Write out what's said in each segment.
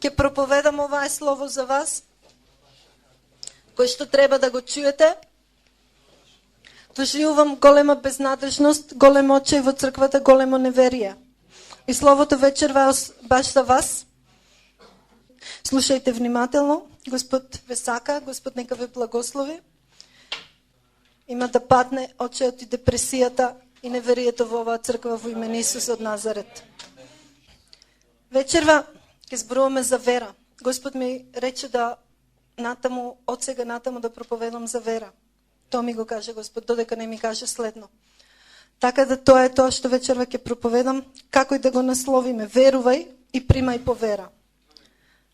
Ќе проповедам оваа слово за вас, кој што треба да го чуете. Доживувам голема безнадежност, голем очај во црквата, големо неверие. И словото вечерва баш за вас. Слушајте внимателно. Господ ве сака, Господ нека ве благослови. Има да падне очајот и депресијата и неверието во оваа црква во име на Исус од Назарет. Вечерва ќе зборуваме за вера. Господ ми рече да натаму, од сега натаму да проповедам за вера. Тоа ми го каже Господ, додека не ми каже следно. Така да тоа е тоа што вечерва ќе проповедам, како и да го насловиме. Верувај и примај по вера.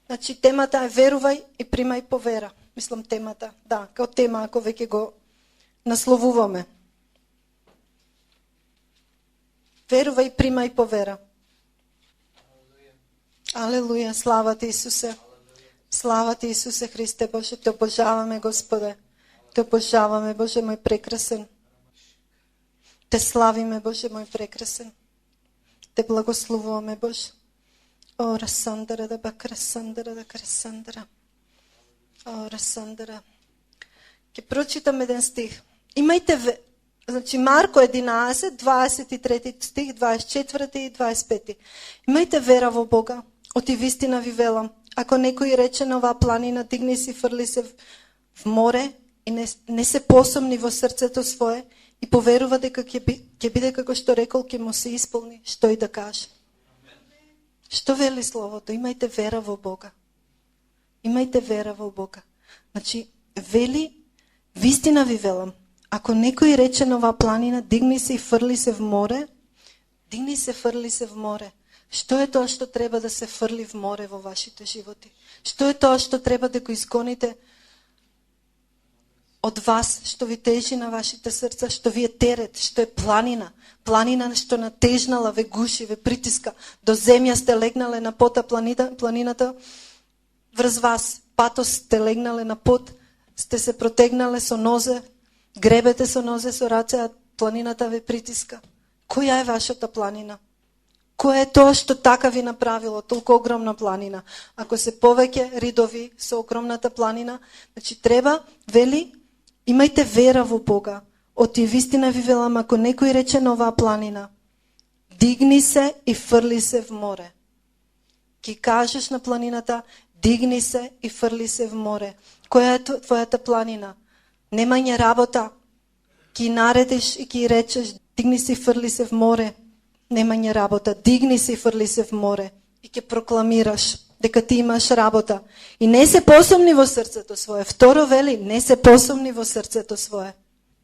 Значи темата е верувај и примај по вера. Мислам темата, да, као тема ако веќе го насловуваме. Верувај и примај по вера. Алелуја, слава ти Исусе. Слава ти Исусе Христе Боже, те обожаваме Господе. Те обожаваме Боже мој прекрасен. Те славиме Боже мој прекрасен. Те благословуваме Боже. О, расандара да бакрасандара да красандара. О, расандара. Ке прочитам еден стих. Имајте значи Марко 11, 23 стих, 24 и 25. Имајте вера во Бога. Оти вистина ви велам. Ако некој рече на оваа планина, дигни се, фрли се в море и не се посомни во срцето свое и поверува дека ќе биде како што рекол, ќе му се исполни, што и да каже. Што вели Словото? Имајте вера во Бога. Имајте вера во Бога. Значи, вели, вистина ви велам. Ако некој рече на оваа планина, дигни се и фрли се в море, дигни се, фрли се в море. Што е тоа што треба да се фрли в море во вашите животи? Што е тоа што треба да го изгоните од вас, што ви тежи на вашите срца, што ви е терет, што е планина? Планина што натежнала, ве гуши, ве притиска. До земја сте легнале на пота планината, врз вас, патос сте легнале на пот, сте се протегнале со нозе, гребете со нозе, со раце, а планината ве притиска. Која е вашата планина? Кое е тоа што така ви направило, толку огромна планина? Ако се повеќе ридови со огромната планина, значи треба, вели, имајте вера во Бога. Оти вистина ви велам, ако некој рече на оваа планина, дигни се и фрли се в море. Ки кажеш на планината, дигни се и фрли се в море. Која е твојата планина? Немање работа. Ки наредиш и ки речеш, дигни се и фрли се в море. Немање работа, дигни се и фрли се в море и ќе прокламираш дека ти имаш работа. И не се посомни во срцето свое. Второ вели, не се посомни во срцето свое.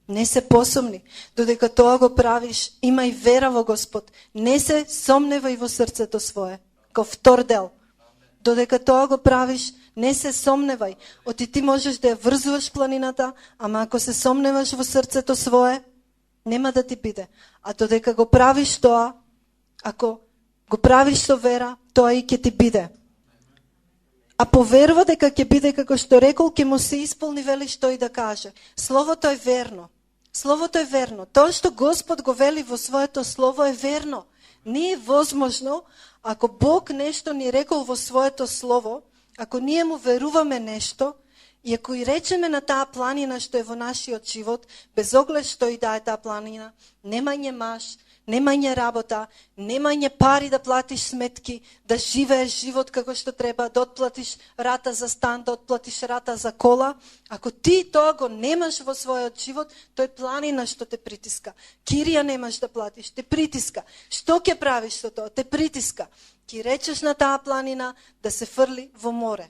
Не се посомни. Додека тоа го правиш, имај вера во Господ. Не се сомневај во срцето свое. Ко втор дел. Додека тоа го правиш, не се сомневај. Оти ти можеш да ја врзуваш планината, ама ако се сомневаш во срцето свое, нема да ти биде. А додека го правиш тоа, ако го правиш со вера, тоа и ќе ти биде. А поверува дека ќе биде како што рекол, ќе му се исполни, вели што и да каже. Словото е верно. Словото е верно. Тоа што Господ го вели во своето слово е верно. Не е возможно, ако Бог нешто ни рекол во своето слово, ако ние му веруваме нешто, и ако и речеме на таа планина што е во нашиот живот, без оглед што и да е таа планина, немање маш, немање работа, немање пари да платиш сметки, да живееш живот како што треба, да отплатиш рата за стан, да отплатиш рата за кола, ако ти тоа го немаш во својот живот, тој планина што те притиска. Кирија немаш да платиш, те притиска. Што ќе правиш со тоа? Те притиска. Ки речеш на таа планина да се фрли во море.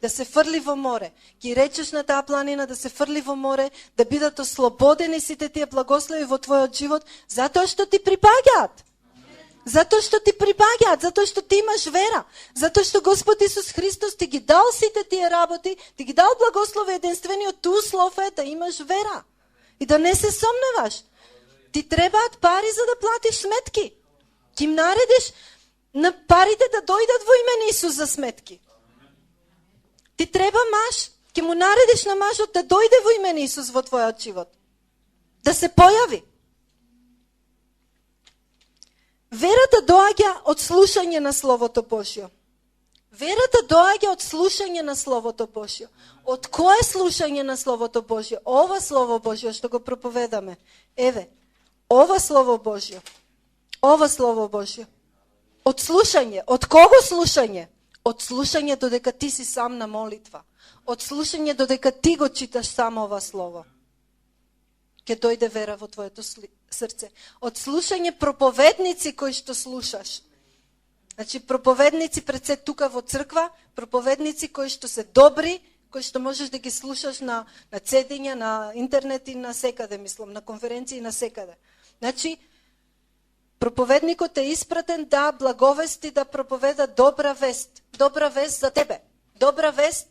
Да се фрли во море. Ки речеш на таа планина да се фрли во море, да бидат ослободени сите тие благослови во твојот живот, затоа што ти припаѓаат. Затоа што ти припаѓаат, затоа што ти имаш вера, затоа што Господ Исус Христос ти ги дал сите тие работи, ти ги дал благослови, единствениот услов е да имаш вера и да не се сомневаш. Ти требаат пари за да платиш сметки. Ти им наредиш на парите да дојдат во име на Исус за сметки. Ти треба маж, ќе му наредиш на мажот да дојде во име на Исус во твојот живот. Да се појави. Верата доаѓа од слушање на Словото Божјо. Верата доаѓа од слушање на Словото Божјо. Од кое слушање на Словото Божјо? Ова Слово Божјо што го проповедаме. Еве, ова Слово Божјо. Ова Слово Божјо. Од слушање. Од кого слушање? Од слушање додека ти си сам на молитва. Од слушање додека ти го читаш само ова Слово. Ке дојде вера во твоето срце. Од слушање проповедници кои што слушаш. Значи, проповедници пред се тука во црква, проповедници кои што се добри, кои што можеш да ги слушаш на цедиња, на интернет и на секаде, мислам, на конференции и на секаде. Значи, проповедникот е испратен да благовести, да проповеда добра вест. Добра вест за тебе. Добра вест,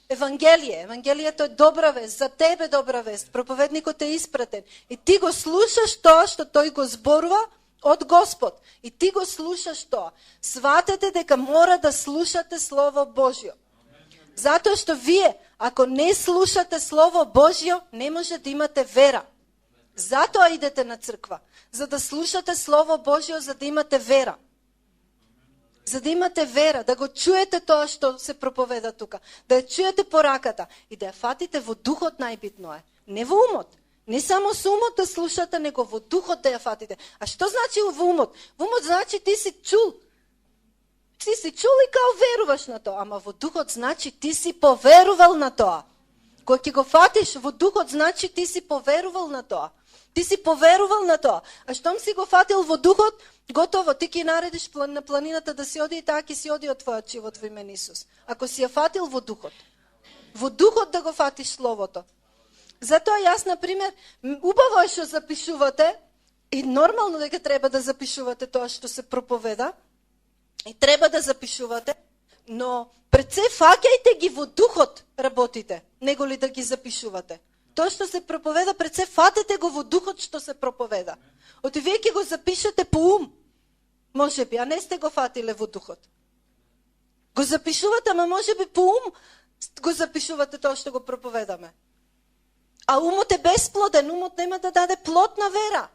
Евангелие. Евангелието е добра вест. За тебе добра вест. Проповедникот е испратен. И ти го слушаш тоа што тој го зборува од Господ. И ти го слушаш тоа. Сватете дека мора да слушате Слово Божјо. Затоа што вие, ако не слушате Слово Божјо, не може да имате вера. Затоа идете на црква. За да слушате Слово Божјо, за да имате вера. За да имате вера, да го чуете тоа што се проповеда тука. Да ја чуете пораката и да ја фатите во духот најбитно е. Не во умот. Не само со умот да слушате, него во духот да ја фатите. А што значи во умот? Во умот значи ти си чул. Ти си чул и као веруваш на тоа. Ама во духот значи ти си поверувал на тоа. Кога ќе го фатиш во духот значи ти си поверувал на тоа. Ти си поверувал на тоа. А штом си го фатил во духот, готово, ти ќе наредиш на планината да си оди и таа ќе си оди од твојот живот во име на Исус. Ако си ја фатил во духот. Во духот да го фатиш Словото. Затоа јас, например, убаво е што запишувате и нормално дека треба да запишувате тоа што се проповеда и треба да запишувате, но пред се фаќајте ги во духот работите, него ли да ги запишувате. Тоа што се проповеда, пред се фатете го во духот што се проповеда. Оти вие ќе го запишете по ум, може би, а не сте го фатиле во духот. Го запишувате, ама може би по ум го запишувате тоа што го проповедаме. А умот е бесплоден, умот нема да даде плод на вера.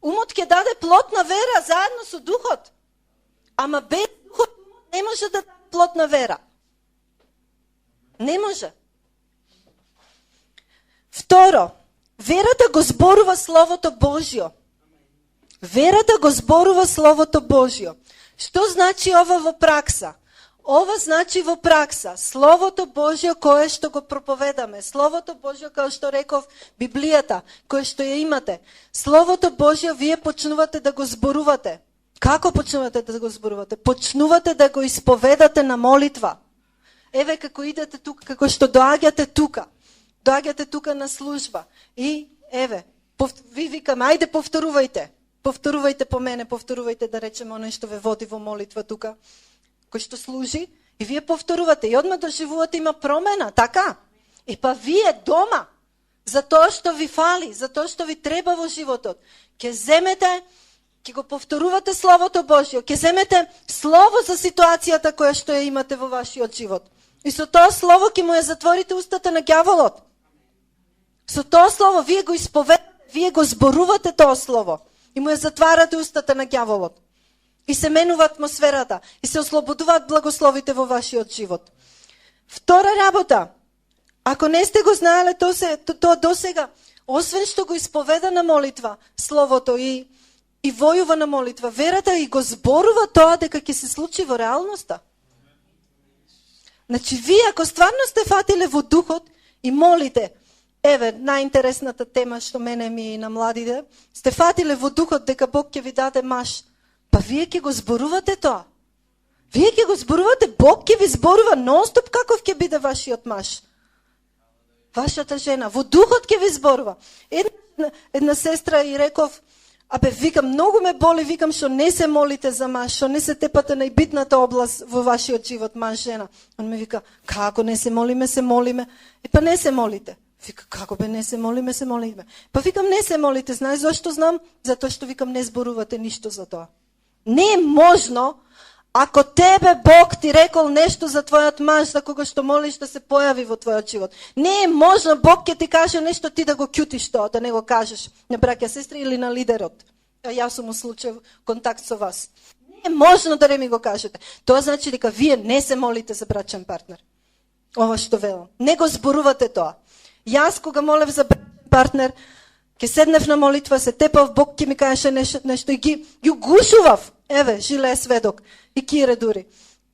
Умот ќе даде плод на вера заедно со духот. Ама без духот не може да даде плод на вера. Не може. Второ, верата го зборува Словото Божјо. Верата го зборува Словото Божјо. Што значи ова во пракса? Ова значи во пракса, Словото Божјо кое што го проповедаме, Словото Божјо, као што реков, Библијата, кое што ја имате. Словото Божјо вие почнувате да го зборувате. Како почнувате да го зборувате? Почнувате да го исповедате на молитва. Еве како идете тука, како што доаѓате тука на служба. И еве, ви викам, ајде повторувајте. Повторувајте по мене, повторувајте да речеме оној што ве води во молитва тука, кој што служи, и вие повторувате, и одма доживувате, има промена, така? И па вие дома, за тоа што ви фали, за тоа што ви треба во животот, ќе земете, ќе го повторувате Словото Божјо, ќе земете слово за ситуацијата која што ја имате во вашиот живот. И со тоа слово ќе му ја затворите устата на ѓаволот. Со тоа слово вие го исповедате, вие го зборувате тоа слово и му ја затварате устата на ѓаволот. И се менува атмосферата, и се ослободуваат благословите во вашиот живот. Втора работа, ако не сте го знаеле тоа досега, освен што го исповеда на молитва, Словото и војува на молитва, верата и го зборува тоа дека ќе се случи во реалноста. Значи, вие ако стварно сте фатиле во духот и молите, еве, најинтересната тема што мене ми и на младите, сте фатиле во духот дека Бог ќе ви даде маж, па вие ќе го зборувате тоа. Вие ќе го зборувате, Бог ќе ви зборува нон-стоп каков ќе биде вашиот маж. Вашата жена, во духот ќе ви зборува. Една сестра и реков, викам, многу ме боли, викам, што не се молите за маж, што не се тепате најбитната област во вашиот живот, маж, жена. Он ме вика, како не се молиме, се молиме. Па не се молите. Вика, како бе не се молиме, се молиме. Па викам, не се молите, знаеш зашто знам? Затоа што викам, не зборувате ништо за тоа. Не е можно, ако тебе Бог ти рекол нешто за твојот маж, за кога што молиш да се појави во твојот живот. Не е можно Бог ќе ти каже нешто, ти да го ќутиш тоа, да не го кажеш на браќа, сестри или на лидерот. А јас сум у случај контакт со вас. Не Не е можно да не ми го кажете. Тоа значи дека вие не се молите за брачен партнер. Ова што велам. Не го зборувате тоа. Јас кога молев за брачен партнер, ке седнев на молитва, се тепав, Бог ке ми кажеше нешто и ги гушував. Еве, Жиле е сведок. И Кире дури.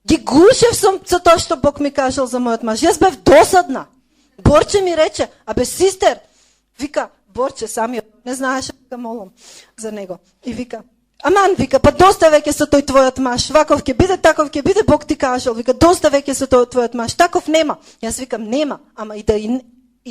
Ги гушев со тоа што Бог ми кажал за мојот маж. Јас бев досадна. Борче ми рече, абе систер, вика, Борче самиот не знаеше дека молам за него. И вика, аман, вика, па доста веќе со тој твојот маж, ваков ќе биде, таков ќе биде, Бог ти кажал, вика, доста веќе со тој твојот маж, таков нема. Јас викам, нема, ама и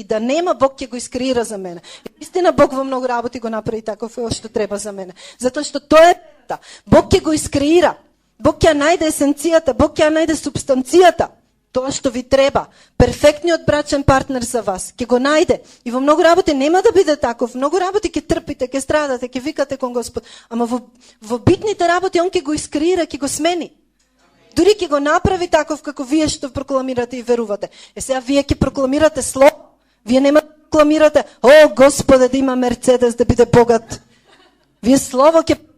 да нема, Бог ќе го искреира за мене. Истина, Бог во многу работи го направи таков што треба за мене. Затоа што тоа е та. Бог ќе го искреира. Бог ќе најде есенцијата, Бог ќе најде субстанцијата. Тоа што ви треба, перфектниот брачен партнер за вас, ќе го најде. И во многу работи нема да биде таков. Многу работи ќе трпите, ќе страдате, ќе викате кон Господ. Ама во битните работи он ќе го искреира, ќе го смени. Дури ќе го направи таков како вие што прокламирате и верувате. Сега вие ќе прокламирате слово. Вие нема да прокламирате, о Господе да има Мерцедес, да биде богат. Вие слово ќе прокламирате.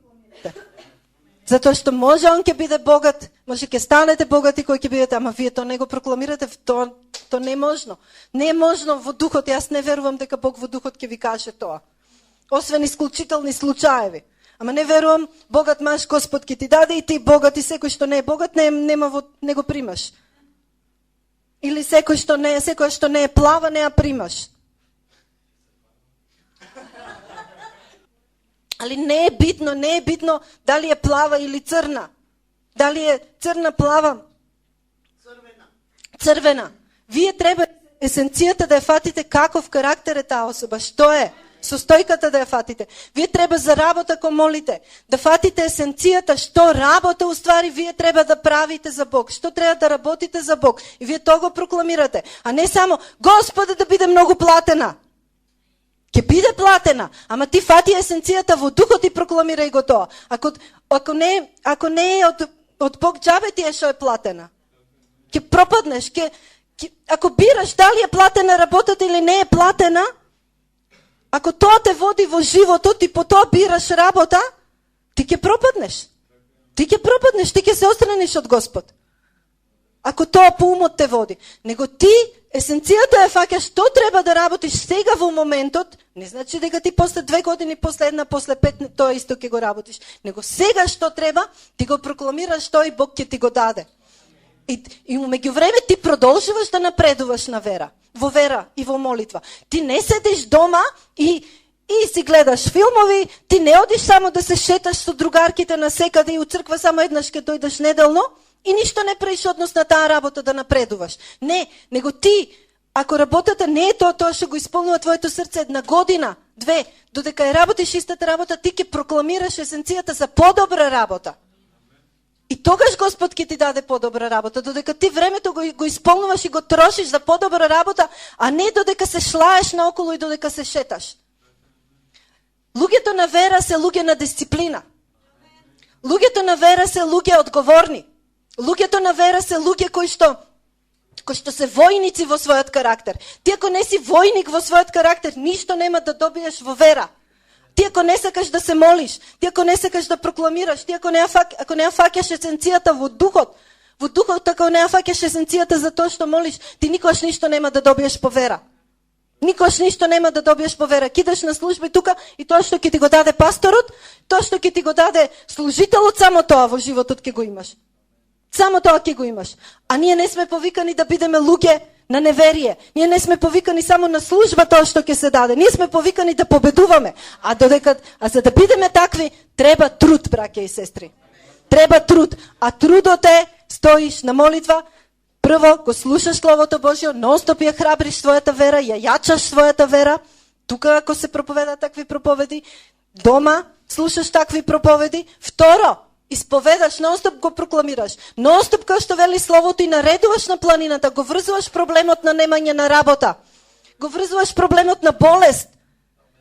Затоа што може он ќе биде богат, може ќе станете богати кој ќе бидете, ама вие тоа не го прокламирате, тоа не е можно. Не е можно во духот, јас не верувам дека Бог во духот ќе ви каже тоа. Освен исклучителни случаеви. Ама не верувам, богат маж Господ ќе ти даде и ти богат и секој што не е богат не го примаш. Или секој што не е плава не ја примаш. Али не е битно дали е плава или црна. Дали е црна, плава, црвена. Вие треба есенцијата да ја фатите каков карактер е таа особа, што е, состојката да ја фатите. Вие треба за работа кога молите, да фатите есенцијата, што работа уствари вие треба да правите за Бог, што треба да работите за Бог. И вие тоа го прокламирате, а не само Господе да биде многу платена. Ќе биде платена, ама ти фати есенцијата во духот и прокламирај го тоа. Ако не е од Бог џабе ти е што е платена. Ќе пропаднеш, ако бираш дали е платена работата или не е платена, ако тоа те води во животот и по тоа бираш работа, ти ќе пропаднеш. Ти ќе се отстраниш од Господ. Ако тоа по умот те води. Него ти есенцијата е фаќаш што треба да работиш сега во моментот, не значи дека ти после 2 години, после 1, после 5 тоа исто ќе го работиш. Него сега што треба, ти го прокламираш тоа и Бог ќе ти го даде. И меѓувреме ти продолжуваш да напредуваш на вера, во вера и во молитва. Ти не седиш дома и си гледаш филмови, ти не одиш само да се шеташ со другарките на секаде и у црква само еднаш ке дојдеш неделно и ништо не правиш однос на таа работа да напредуваш. Не, него ти, ако работата не е тоа што го исполнува твоето срце 1 година, 2, додека ја работиш истата работа, ти ќе прокламираш есенцијата за подобра работа. И тогаш Господ ќе ти даде подобра работа, додека ти времето го исполнуваш и го трошиш за подобра работа, а не додека се шлаеш наоколу и додека се шеташ. Луѓето на вера се луѓе на дисциплина. Луѓето на вера се луѓе одговорни. Луѓето на вера се луѓе кои што се војници во својот карактер. Ти ако не си војник во својот карактер, ништо нема да добиеш во вера. Ти ако не сакаш да се молиш, ти ако не сакаш да прокламираш, ти ако не ја фаќаш есенцијата во духот ако не ја фаќаш есенцијата за тоа што молиш, ти никогаш ништо нема да добиеш по вера. Никогаш ништо нема да добиеш по вера. Кидаш на служба и тука и тоа што ќе ти го даде пасторот, тоа што ќе ти го даде служителот, само тоа во животот ќе го имаш. Само тоа ќе го имаш. А ние не сме повикани да бидеме луѓе на неверие. Ние не сме повикани само на служба тоа што ќе се даде. Ние сме повикани да победуваме. А за да бидеме такви, треба труд, браќа и сестри. Треба труд. А трудот е, стоиш на молитва, прво го слушаш Словото Божјо, нонстоп ја храбриш својата вера, ја јачаш својата вера. Тука ако се проповеда такви проповеди, дома слушаш такви проповеди. Второ, исповедаш, нонстоп го прокламираш. Нонстоп, како што вели Словото, и наредуваш на планината, го врзуваш проблемот на немање на работа. Го врзуваш проблемот на болест.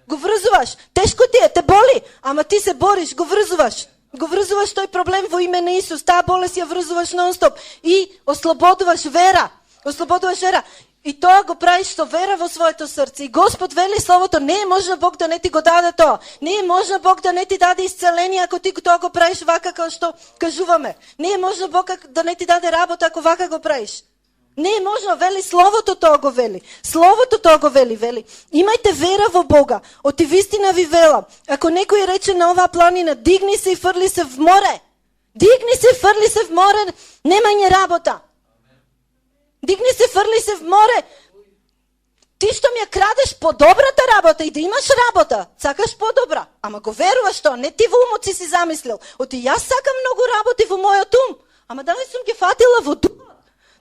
Го врзуваш. Тешко ти е, те боли, ама ти се бориш, го врзуваш. Го врзуваш тој проблем во име на Исус. Таа болест ја врзуваш нонстоп и ослободуваш вера. Ослободуваш вера. И тоа го правиш со вера во своето срце. И Господ вели словото, не е можно Бог да не ти го даде тоа. Не е можно Бог да не ти даде исцеление ако ти тоа го правиш вака како што кажуваме. Не е можно Бог да не ти даде работа ако вака го правиш. Не е можно, вели словото тоа го вели. Словото тоа го вели. Имајте вера во Бога. Оти вистина ви велам. Ако некој рече на оваа планина, дигни се и фрли се в море. Дигни се, фрли се в море, немање работа. Дигни се, фрли се в море. Ти што ми ја крадеш по-добрата работа и да имаш работа, сакаш по-добра, ама го веруваш тоа, не ти во умот си замислил. Оти јас сакам многу работи во мојот ум, ама дали сум ги фатила во духот?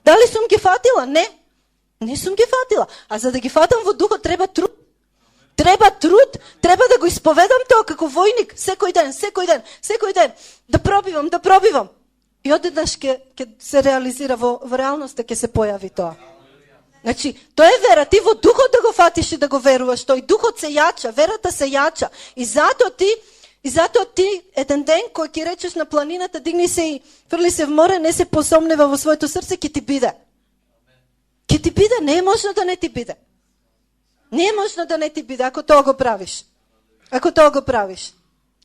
Дали сум ги фатила? Не сум ги фатила. А за да ги фатам во духот треба труд. Треба труд, треба да го исповедам тоа како војник, секој ден, да пробивам. И одеднаш ќе се реализира во реалноста, ќе се појави тоа. Значи, тоа е вера, ти во духот да го фатиш и да го веруваш, тој духот се јача, верата се јача. И затоа ти еден ден кој ќе речеш на планината, дигни се и фрли се в море, не се посомнева во своето срце, ќе ти биде. Ќе ти биде, не е можно да не ти биде. Не е можно да не ти биде, ако тоа го правиш.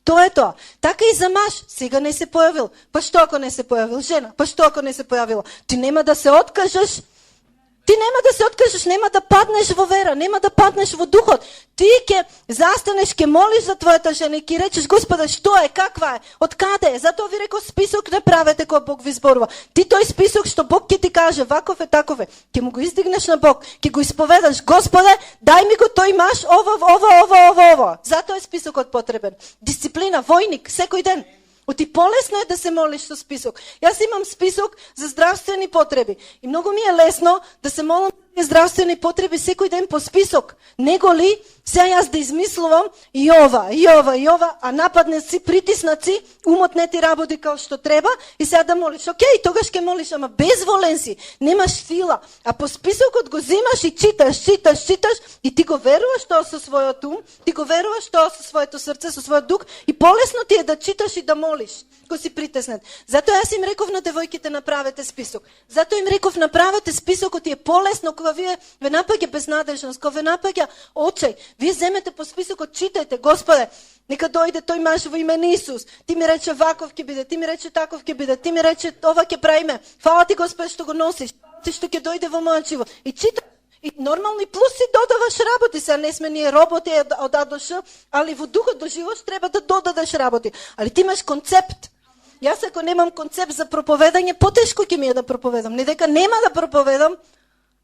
Тоа е тоа. Така и за маж, сега не се појавил. Па што ако не се појавил? Жена, па што ако не се појавила? Ти нема да се откажеш. Нема да паднеш во вера, нема да паднеш во духот. Ти ќе застанеш, ќе молиш за твојата жена и ќе речеш, Господе, што е, каква е, од каде е? Затоа ви рекол, список не правете кога Бог ви зборува. Ти тој список што Бог ќе ти каже, ваков е, таков е, ќе му го издигнеш на Бог, ќе го исповедаш, Господе, дај ми го тој маш, ова. Затоа е списокот потребен. Дисциплина, војник, секој ден. Оти полесно е да се молиш со список. Јас имам список за здравствени потреби. И многу ми е лесно да се молам за здравствени потреби секој ден по список. Него ли сега јас да измислувам и ова, а нападне си, притиснат си, умот не ти работи како што треба и сега да молиш. Океј, тогаш ќе молиш, ама безволен си, немаш сила. А по списокот го земаш и читаш и ти го веруваш тоа со својот ум, ти го веруваш тоа со своето срце, со својот дух и полесно ти е да читаш и да молиш, кој си притеснат. Затоа јас им реков на девојките, направете список. Затоа им реков, направете списокот и е полесно кога вие напаѓа безнадежност, кога ве напаѓа очај. Вие земете по списокот, читајте, Господе, нека дојде тој маж во име на Исус. Ти ми рече ваков ќе биде, ти ми рече таков ќе биде, ти ми рече ова ќе правиме. Фала ти, Господе, што го носиш, ти што ќе дојде во мојот живот. И читај. И нормално и плюс си додаваш работи, сега не сме ние роботи од А до Ш, али во духот до живот треба да додадеш работи. Али ти имаш концепт. Јас ако немам концепт за проповедање, потешко ќе ми е да проповедам. Не дека нема да проповедам,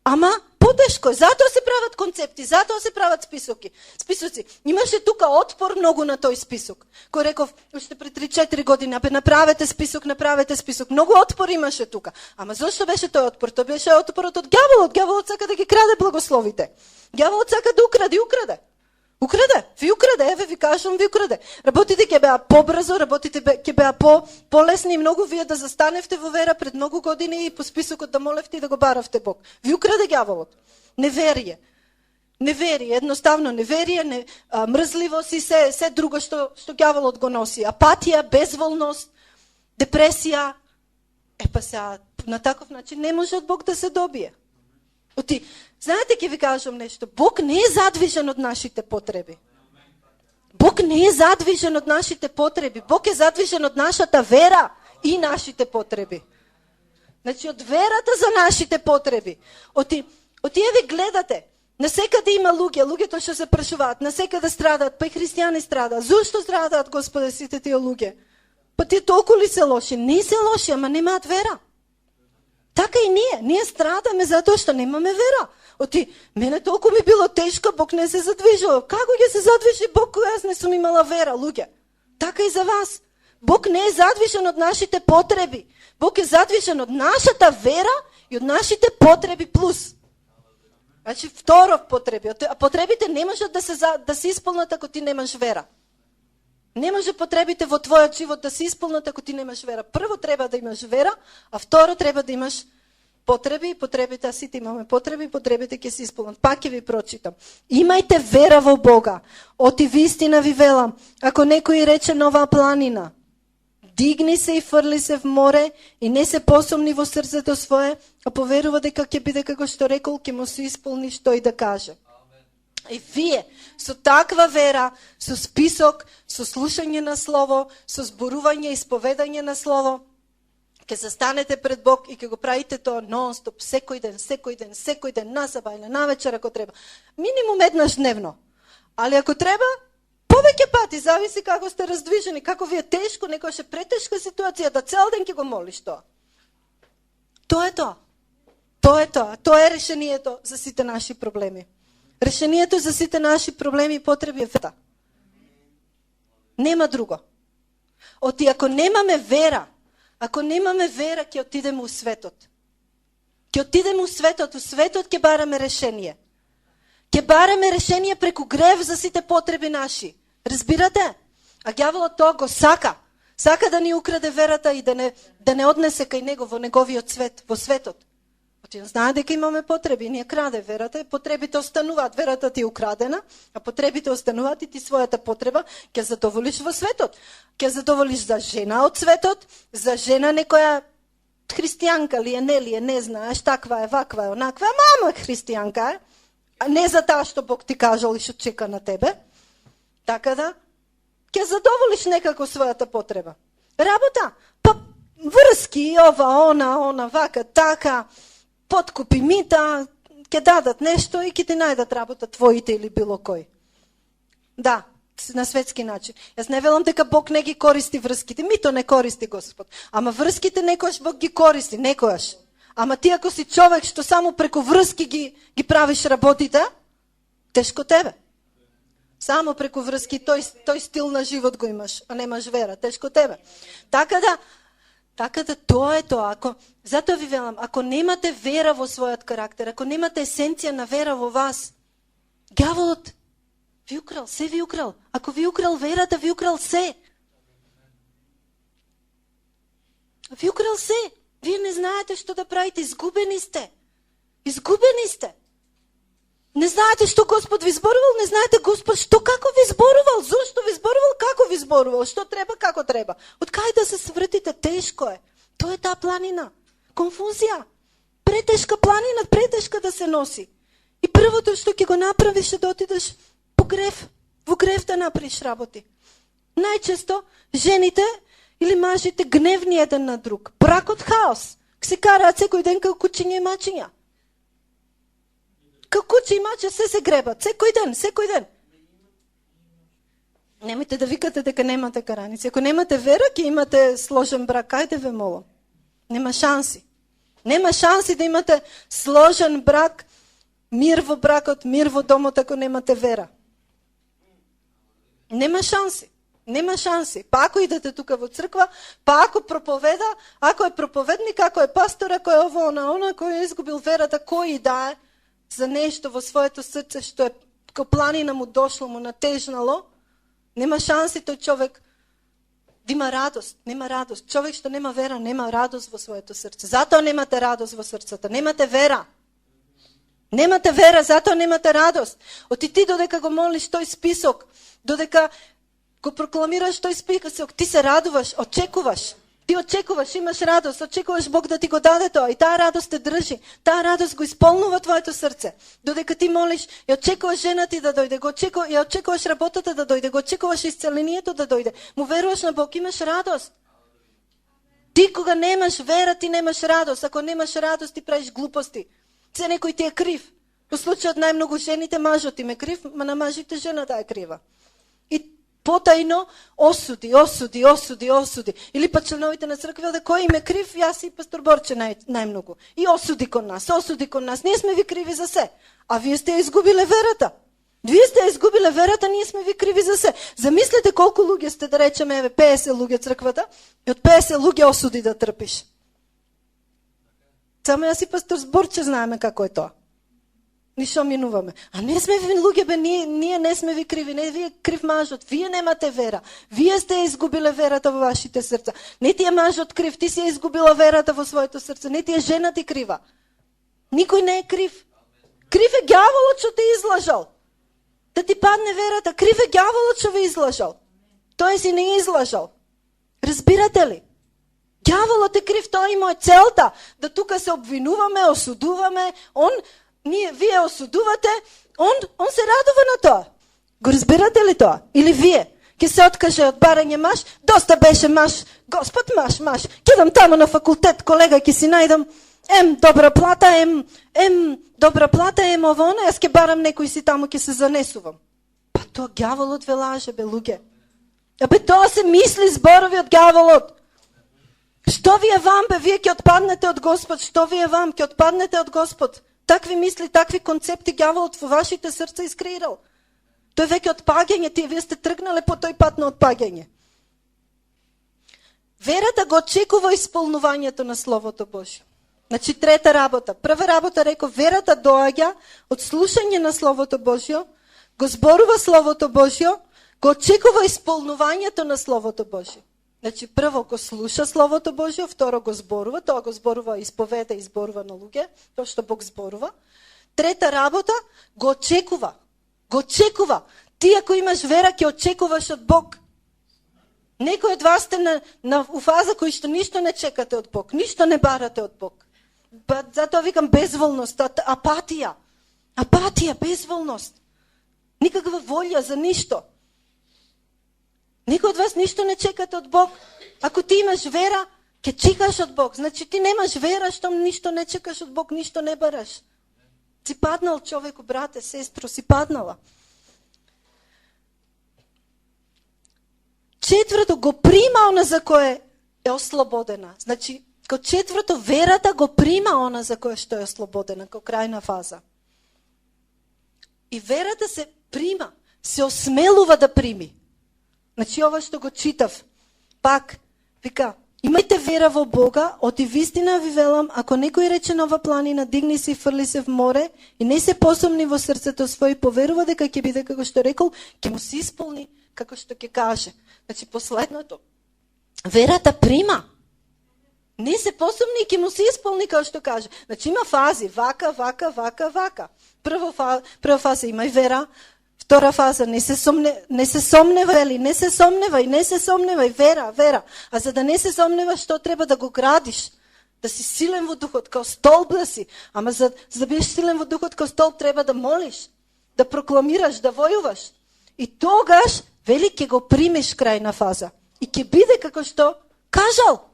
ама потешко. Затоа се прават концепти, затоа се прават списоци. Имаше тука отпор многу на тој список. Кој реков, уште пред 3-4 години, направете список. Многу отпор имаше тука. Ама зошто беше тој отпор? Тоа беше отпорот од ѓаволот. Ѓаволот сака да ги краде благословите. Ѓаволот сака да украде. Ви украде, еве ви кажам, ви украде. Работите ќе беа побрзо, работите ќе беа полесни и многу вие да застаневте во вера пред многу години и по списокот да молевте и да го баравте Бог. Ви украде ѓаволот. Неверие, едноставно неверие, мрзливост и се друго што ѓаволот го носи. Апатија, безволност, депресија. Па сега, на таков начин не може од Бог да се добие. Знаете, ќе ви кажам нешто. Бог не е задвижен од нашите потреби. Бог не е задвижен од нашите потреби. Бог е задвижен од нашата вера и нашите потреби. Значи, од верата за нашите потреби. Отие ви гледате. Насекаде има луѓето што се прашуваат, насекаде страдаат, па и христијани страдаат. Зошто страдаат, Господе, сите тие луѓе? Па тие толку ли се лоши? Не се лоши, ама немаат вера. Така и ние страдаме затоа што немаме вера. Мене толку ми било тешко, Бог не се задвижува. Како ќе се задвижи Бог кога јас не сум имала вера, луѓе? Така и за вас. Бог не е задвижен од нашите потреби. Бог е задвижен од нашата вера и од нашите потреби плюс. Значи, второ потреби. А потребите не можат да се исполнат ако ти немаш вера. Не може потребите во твојот живот да се исполнат ако ти немаш вера. Прво треба да имаш вера, а второ треба да имаш потреби, потребите, а сите имаме потреби, потребите ќе се исполнат. Пак ќе ви прочитам. Имајте вера во Бога. Оти вистина ви велам, ако некој рече на оваа планина, Дигни се и фрли се в море и не се посомни во срцето свое, а поверува дека ќе биде како што рекол, ќе му се исполни што и да каже. И вие, со таква вера, со список, со слушање на Слово, со зборување и исповедање на Слово, ќе застанете пред Бог и ќе го правите тоа нон-стоп, секој ден, на саба или на вечер ако треба. Минимум еднаш дневно. Али ако треба, повеќе пати, зависи како сте раздвижени, како ви е тешко, некојаш е претешка ситуација, да цел ден ќе го молиш тоа. Тоа е тоа. Тоа е тоа. Тоа е решението за сите наши проблеми. Решението за сите наши проблеми и потреби е вера. Нема друго. Оти ако немаме вера, ќе отидеме у светот. Ќе отидеме у светот ќе бараме решение. Ќе бараме решение преку грев за сите потреби наши. Разбирате? А ѓаволот тоа го сака. Сака да ни украде верата и да не однесе кај него во неговиот свет, во светот. Оти знае дека имаме потреби, ние краде верата, потребите остануваат, верата ти е украдена, а потребите остануваат и ти својата потреба ќе задоволиш во светот. Ќе задоволиш за жена од светот, за жена некоја христијанка ли е, не знаеш, таква е, ваква е, онаква, мама христијанка е, а не за таа што Бог ти кажал и што чека на тебе. Така да, ќе задоволиш некако својата потреба. Работа, па врски, ова, она, вака, така, подкупи мита, ќе дадат нешто и ќе ти најдат работа твоите или било кој. Да, на светски начин. Јас не велам дека Бог не ги користи врските, мито не користи Господ. Ама врските некојаш Бог ги користи, некојаш. Ама ти ако си човек што само преку врски ги правиш работите, тешко тебе. Само преку врски тој стил на живот го имаш, а немаш вера, тешко тебе. Така да тоа е тоа. Затоа ви велам, ако немате вера во својот карактер, ако немате есенција на вера во вас, ѓаволот ви украл, се ви украл. Ако ви украл верата, ви украл се. Ви украл се. Вие не знаете што да правите, изгубени сте. Изгубени сте. Не знаете што Господ ви зборувал, не знаете Господ што како ви зборувал, зошто ви зборувал, како ви зборувал, што треба, како треба. Од кај да се свртите, тешко е. Тоа е таа планина. Конфузија. Претешка планина, претешка да се носи. И првото што ќе го направиш е да отидеш по грев, во грев да направиш работи. Најчесто жените или мажите гневни еден на друг. Бракот хаос. Се караат секој ден како кучиња и мачиња. Како куче и маче се гребат, секој ден. Немојте да викате дека немате караници. Ако немате вера, ќе имате сложен брак. Ајде ве молам. Нема шанси. Нема шанси да имате сложен брак, мир во бракот, мир во домот, ако немате вера. Нема шанси. Нема шанси. Па ако идете тука во црква, па ако проповеда, ако е проповедник, ако е пастор, ако е ово, она, кој е изгубил верата, кој да е за нешто во своето срце, што е ко планина му дошло, му натежнало, нема шанси тој човек да има радост. Нема радост. Човек што нема вера, нема радост во своето срце. Затоа немате радост во срцето. Немате вера. Немате вера, затоа немате радост. Оти ти додека го молиш тој список, додека го прокламираш тој список, ти се радуваш, очекуваш. Ти очекуваш, имаш радост, очекуваш Бог да ти го даде тоа и таа радост те држи. Таа радост го исполнува твоето срце. Додека ти молиш, и очекуваш жена ти да дојде, и очекуваш работата да дојде, го очекуваш исцелението да дојде. Му веруваш на Бог, имаш радост. Ти кога немаш вера, ти немаш радост. Ако немаш радост, ти правиш глупости. Се некој ти е крив. Во случајот најмногу жените, мажот им е крив, ма на мажите жената е крива. И потајно осуди. Или па членовите на црква да кој им е крив, јас и пастор Борче најмногу. И осуди кон нас. Ние сме ви криви за се. А вие сте изгубиле верата. Ние сме ви криви за се. Замислете колку луѓе сте, да речеме, 50 луѓе црквата, и од 50 луѓе осуди да трпиш. Само јас и пастор Борче знаеме како е тоа. Ништо минуваме. А не сме ви луѓе, ние не сме ви криви, не ви е крив мажот. Вие немате вера. Вие сте изгубиле верата во вашите срца. Не ти е мажот крив, ти си е изгубила верата во своето срце. Не ти е жена ти крива. Никој не е крив. Крив е ѓаволот што те излажал. Да ти падне верата. Крив е ѓаволот што ве излажал. Тој си не излажал. Разбирате ли? Дяволот е крив, той има целта да тука се обвинуваме, осудуваме. Вие осудувате, он се радува на това. Го разбирате ли това? Или вие? Ке се откаже от барање маш, доста беше маш, Господ маш. Кидам тамо на факултет, колега, ке си најдам добра плата, добра плата, ово, аз ке барам некој си тамо, ке се занесувам. Па тоа ѓаволот ве лаже, бе, луѓе. Абе, тоа се мисли зборови од ѓаволот. Што ви е вам, бе, вие ке отпаднете од Господ, што ви е вам, ке отпаднете од Господ. Такви мисли, такви концепти ѓаволот во вашите срца искреирал. Тој веќе отпаѓање, вие сте тргнале по тој пат на отпаѓање. Верата го очекува исполнувањето на Словото Божјо. Значи, трета работа. Прва работа, реков, верата доаѓа од слушање на Словото Божјо, го зборува Словото Божјо, го очекува исполнувањето на Словото Божјо. Значи, прво го слуша Словото Божјо, второ го зборува, тоа го зборува, исповеда и зборува на луѓе, тоа што Бог зборува. Трета работа, го очекува. Го очекува. Ти ако имаш вера, ќе очекуваш од Бог. Некој од вас сте на фаза кој што ништо не чекате од Бог, ништо не барате од Бог. Затоа викам безволност, апатија. Апатија, безволност. Никаква волја за ништо. Некој од вас ништо не чекате од Бог. Ако ти имаш вера, ќе чекаш од Бог. Значи ти немаш вера, штом ништо не чекаш од Бог, ништо не бараш. Си паднал човеку, брате, сестро, си паднала. Четврто, го прима она за кое е ослободена. Значи, ко четврто, верата го прима она за кое што е ослободена, ко крајна фаза. И верата се прима, се осмелува да прими. Значи, ова што го читав, пак, вика, имајте вера во Бога, оти вистина ви велам, ако некој рече на ова планина, дигни се и фрли се в море, и не се посомни во срцето свој, поверува дека ќе биде како што рекол, ќе му се исполни како што ќе каже. Значи, последното, верата прима. Не се посомни и ќе му се исполни како што каже. Значи, има фази, вака. Прва фаза имај вера, втора фаза, не се сомневај, вера. А за да не се сомневаш, што треба да го градиш? Да си силен во духот, као столб да си. Ама за да бидеш силен во духот, као столб, треба да молиш, да прокламираш, да војуваш. И тогаш, вели, ќе го примеш крајна фаза. И ќе биде како што кажал.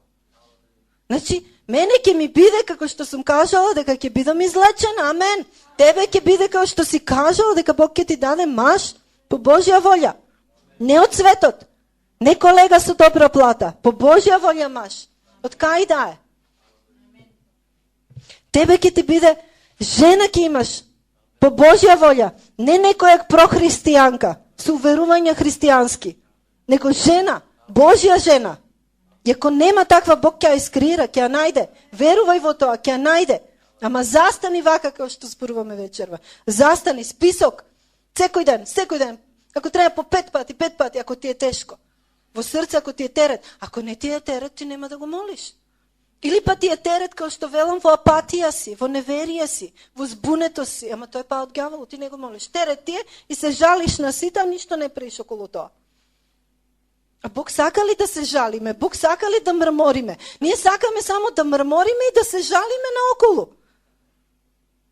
Значи, мене ќе ми биде како што сум кажала, дека ќе бидам излечена. Амен. Тебе ќе биде како што си кажала, дека Бог ќе ти даде маш по Божја волја. Не од светот. Не колега со добра плата. По Божја волја маш. Од кај да е? Тебе ќе ти биде жена ќе имаш по Божја волја. Не некоја прохристијанка со уверувања христијански. Него жена, Божја жена. И ако нема таква, Бог ќе ја искреира, ќе ја најде. Верувај во тоа, ќе ја најде. Ама застани вака, како што зборуваме вечерва. Застани, список. Секој ден. Ако треба по 5 пати, ако ти е тешко. Во срце, ако ти е терет. Ако не ти е терет, ти нема да го молиш. Или па ти е терет, како што велам, во апатија си, во неверие си, во збунето си. Ама тој па од ѓаволот, ти не го молиш. Терет ти е и се жалиш на сите, а ништо не правиш околу тоа. А Бог сака ли да се жалиме? Бог сака ли да мрмориме? Ние сакаме само да мрмориме и да се жалиме наоколу.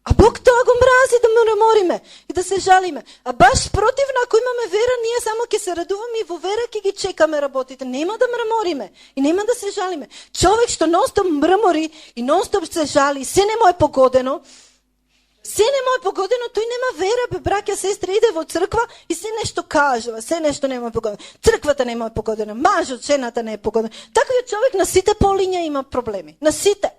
А Бог тоа го мрази да мрмориме и да се жалиме. А баш противно, ако имаме вера, ние само ќе се радуваме и во вера ќе ги чекаме работите. Нема да мрмориме и нема да се жалиме. Човек што нонстоп мрмори и нонстоп се жали, се не му е погодено, тој нема вера, бе, браќа, сестри, иде во црква и се нешто кажува, се нешто нема е погодено. Црквата нема е погодена, мажот, жената не е погодена. Таквиот човек на сите полиња има проблеми. На сите.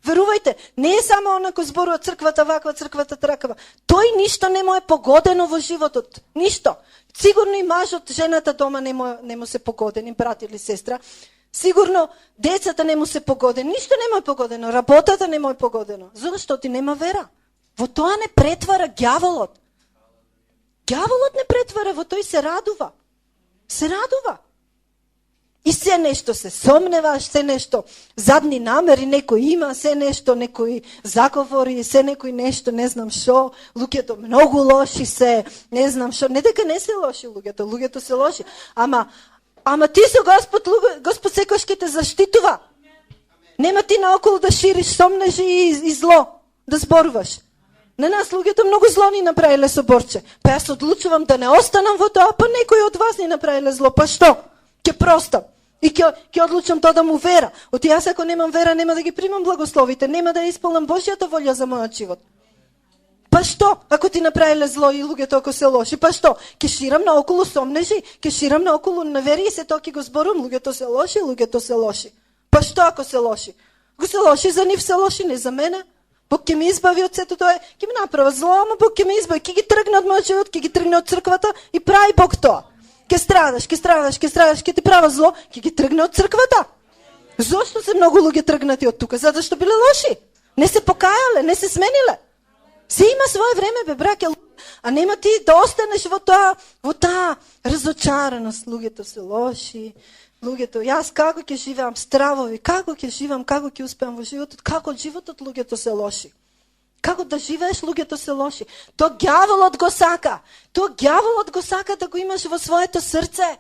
Верувајте, не е само она кој зборува црквата ваква, црквата тракава. Тој ништо не му е погодено во животот. Ништо. Сигурно и мажот, жената дома не му се погодени, брат или сестра. Сигурно децата не му се погодени. Ништо не му е погодено. Работата не му е погодено. Зашто ти нема вера? Во тоа не претвара ѓаволот. Ѓаволот не претвара, во тој се радува. Се радува. И се нешто се сомневаш, се нешто задни намери некој има, се нешто некој заговори, се некој нешто, не знам шо, луѓето многу лоши се, не знам шо, не дека не се лоши луѓето се лоши, ама Ама ти со Господ секојаш ќе те заштитува. Нема ти наоколу да шириш сомнежи и зло, да зборуваш. На нас луѓето многу зло ни направиле со Борче. Па јас одлучувам да не останам во тоа, па некој од вас ни направиле зло. Па што? Ќе простам. И ќе одлучам тоа да му вера. Оти јас ако немам вера, нема да ги примам благословите, нема да исполнам Божјата волја за мојот живот. Па што? Ако ти направиле зло и луѓето ако се лоши, па што? Ќе ширам наоколу сомнежи, ќе ширам наоколу неверие и се тоа ќе го зборувам, луѓето се лоши, луѓето се лоши. Па што ако се лоши? Ако се лоши, за нив се лоши, не за мене. Бог ќе ми избави од сето тоа, ќе ми направи зло, ама Бог ќе ми избави, ќе ги тргне од мојот живот, ќе ги тргне од црквата и прави Бог тоа. Ќе страдаш, ќе ти права зло, ќе ги тргне од црквата. Зошто се многу луѓе тргнати од тука? Затоа што биле лоши. Не се покајале, не се смениле. Се има свое време, бе, браке, а нема ти да останеш во таа разочараност. Луѓето се лоши, луѓето, јас како ќе живеам стравови, како ќе живеам, како ќе успеам во животот, како од животот луѓето се лоши. Како да живееш, луѓето се лоши. То ѓаволот го сака. То ѓаволот го сака да го имаш во своето срце.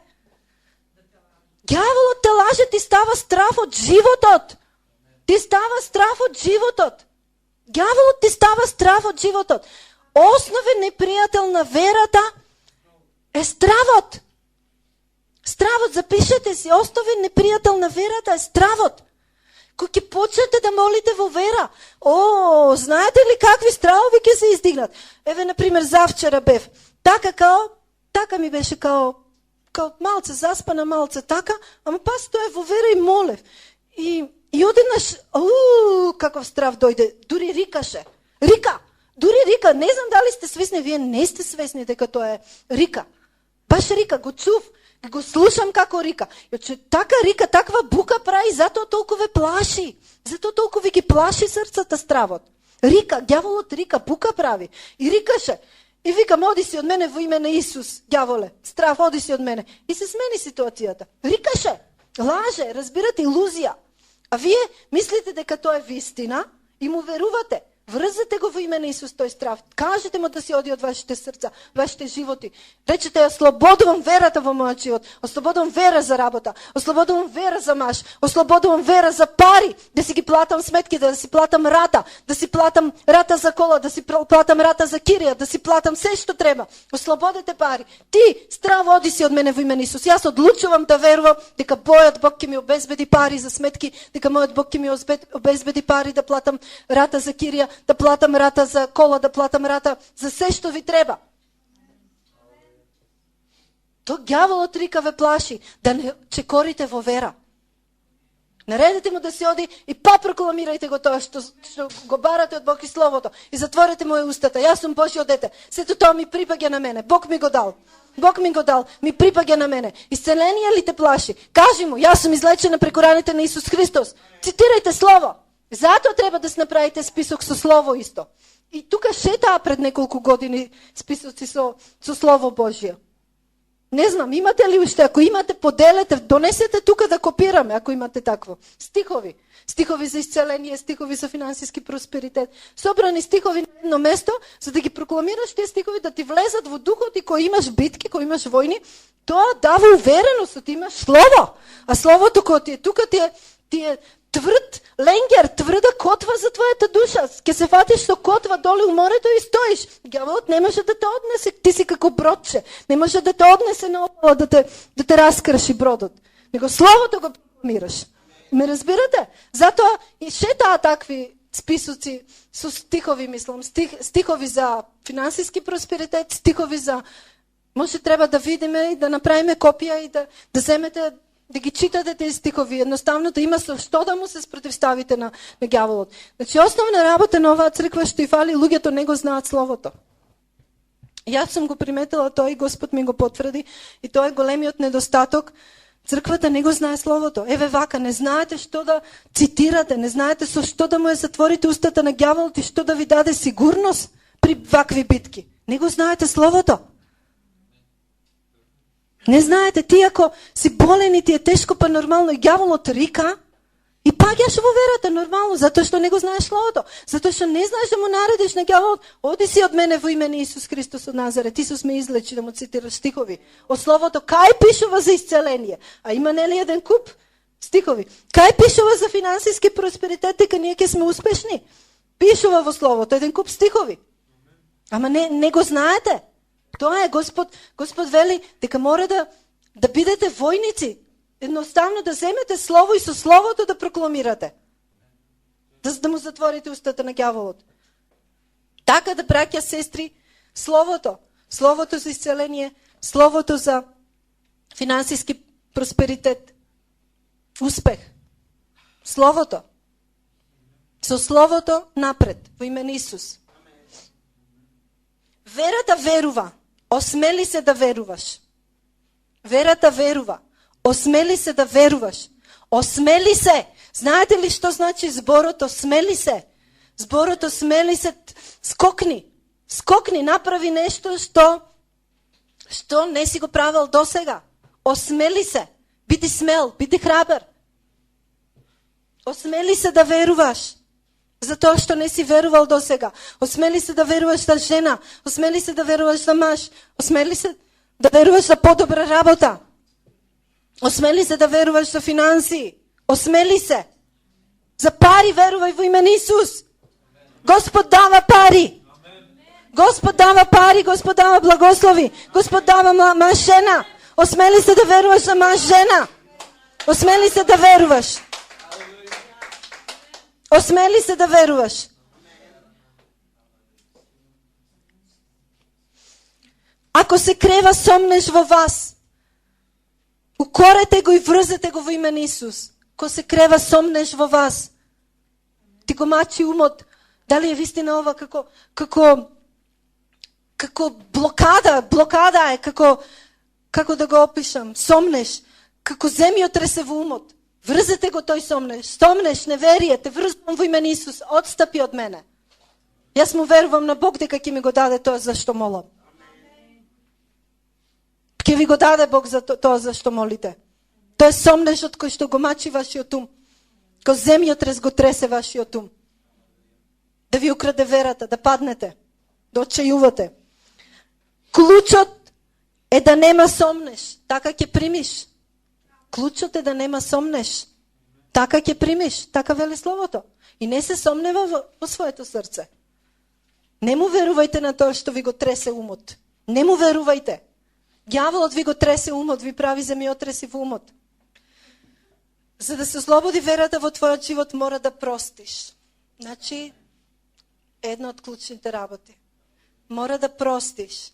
Ѓаволот те лаже, ти става страф од животот. Ти става страф од животот. Ѓаволот ти става страф од животот. Основен непријател на верата е стравот. Стравот, запишете си, основен непријател на верата е стравот. Кој ќе почнете да молите во вера, знаете ли какви стравови ќе се издигнат? Еве, например, завчера бев. Така ми беше као малце заспана, малце така, ама па стоев во вера и молев. И одеднаш, каков страв дојде, дури рикаше. Дури рика, не знам дали сте свесни, вие не сте свесни дека тоа е рика. Баш рика, го чув, го слушам како рика. Јоче така рика, таква бука прави, затоа толку ве плаши. Затоа толку ви ги плаши срцата стравот. Рика, ѓаволот рика, бука прави. И рикаше. И викам, оди си од мене во име на Исус, ѓаволе. Страв, оди си од мене. И се смени ситуацијата. Рикаше, лаже, разбирате, илузија. А вие мислите дека тоа е вистина и му верувате. Врзете го во име на Исус тој страв. Кажете му да си оди од вашите срца, вашите животи. Речете, ослободувам верата во мојот живот. Ослободувам вера за работа. Ослободувам вера за маш. Ослободувам вера за пари. Да си ги платам сметките, да си платам рата. Да си платам рата за кола, да си платам рата за кирија, да си платам се што треба. Ослободете пари. Ти, страв, оди си од мене во име на Исус. Јас одлучувам да верувам дека мојот Бог ќе ми обезбеди пари за сметки, дека мојот Бог ќе ми обезбеди пари да платам рата за кирија, да платам рата за кола, да платам рата за се што ви треба. То ѓаволот рика ве плаши, да не чекорите во вера. Наредете му да си оди и па прокламирајте го тоа што го барате од Бог и Словото. И затворете му устата. Јас сум Божјо дете. Сето тоа ми припаѓа на мене. Бог ми го дал. Ми припаѓа на мене. Исцеление ли те плаши? Кажи му, јас сум излечена преку раните на Исус Христос. Цитирајте Слово. Затоа треба да се направите список со Слово исто. И тука шетаа пред неколку години списоци со Слово Божје. Не знам, имате ли уште? Ако имате, поделете, донесете тука да копираме, ако имате такво. Стихови. Стихови за исцеление, стихови за финансиски просперитет. Собрани стихови на едно место, за да ги прокламираш тие стихови, да ти влезат во духот и кој имаш битки, кој имаш војни, тоа дава увереност, ти имаш Слово. А Словото кој ти е тука, ти е тврд ленгер, тврда котва за твојата душа. Ке се фатиш со котва долу у морето и стоиш. Ѓаволот не може да те однесе, ти си како бродче. Не може да те однесе на обала да те раскрши бродот. Него Словото го прокламираш. Ме разбирате? Затоа и шетаа такви списоци со стихови, мислам, стихови за финансиски просперитет, стихови за може треба да видиме и да направиме копија и да земете да ги читате тези стихови, едноставно да има со што да му се спротивставите на ѓаволот. Значи, основна работа на оваа црква што и фали, луѓето не го знаат Словото. Јас сум го приметила тоа и Господ ми го потврди и тоа е големиот недостаток. Црквата не го знае Словото. Еве вака, не знаете што да цитирате, не знаете со што да му ја затворите устата на ѓаволот и што да ви даде сигурност при вакви битки. Не го знаете Словото. Не знаете, ти ако си болен и ти е тешко, па нормално, и ѓаволот рика, И паѓаш во верата, нормално, затоа што не го знаеш словото. Затоа што не знаеш да му наредиш на ѓаволот, оди си од мене во име на Исус Христос од Назарет. Исус ме излечи, да му цитираш стихови. Од словото, кај пишува за исцеление? А има нели еден куп стихови? Кај пишува за финансиски просперитет, дека ние ќе сме успешни? Пишува во словото, еден куп стихови. Ама не го знаете. Тоа е Господ вели дека мора да бидете војници. Едноставно да земете слово и со словото да прокламирате. Да му затворите устата на ѓаволот. Така да, браќа, сестри, словото за исцеление, словото за финансиски просперитет, успех. Словото. Со словото напред, во име на Исус. Верата верува. Осмели се да веруваш. Верата верува. Осмели се да веруваш. Осмели се. Знаете ли што значи зборот осмели се? Зборот осмели се, скокни. Скокни, направи нешто што не си го правил досега. Осмели се. Биди смел, биди храбар. Осмели се да веруваш. Затоа што не си верувал досега. Осмели се да веруваш за жена. Осмели се да веруваш за маж. Осмели се да веруваш за подобра работа. Осмели се да веруваш за финанси. Осмели се. За пари верувај во име на Исус. Господ дава пари. Господ дава пари, Господ дава благослови. Господ дава маж жена. Осмели се да веруваш за маж жена. Осмели се да веруваш. Осмели се да веруваш. Ако се крева сомнеш во вас, укорете го и врзете го во име на Исус. Ко се крева сомнеш во вас, ти го мачи умот, дали е вистина ова како блокада е, како да го опишам, сомнеш, како земјотресе во умот. Врзете го тој сомнеш, неверие, те врзвам во име на Исус, отстапи од мене. Јас му верувам на Бог дека ќе ми го даде тоа за што молам. Ќе ви го даде Бог за тоа за што молите. Тоа е сомнешот кој што го мачи вашиот ум. Кој земјотрес го тресе вашиот ум. Да ви украде верата, да паднете, да отчајувате. Клучот е да нема сомнеш, така ќе примиш. Клучот е да нема сомнеш. Така ќе примиш, така вели словото. И не се сомнева во своето срце. Не му верувајте на тоа што ви го тресе умот. Не му верувајте. Ѓаволот ви го тресе умот, ви прави земјотреси во умот. За да се ослободи верата во твојот живот, мора да простиш. Значи, една од клучните работи. Мора да простиш.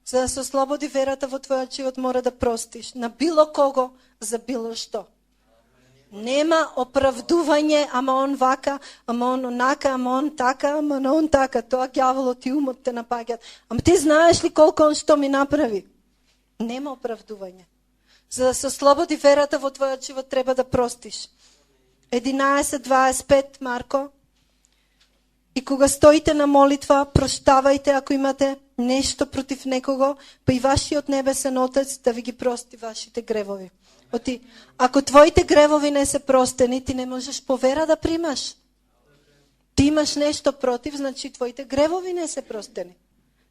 За да се ослободи верата во твојот живот, мора да простиш. На било кого, за било што. Нема оправдување, ама он вака, ама он онака, ама он така, ама он така. Тоа ѓаволот и умот те напаѓат. Ама ти знаеш ли колку он што ми направи? Нема оправдување. За да се ослободи верата во твојот живот, треба да простиш. 11:25 Марко. И кога стоите на молитва, проштавајте ако имате нешто против некого, па и вашиот небесен Отец да ви ги прости вашите гревови. Оти, ако твоите гревови не се простени, ти не можеш по вера да примаш. Ти имаш нешто против, значи твоите гревови не се простени.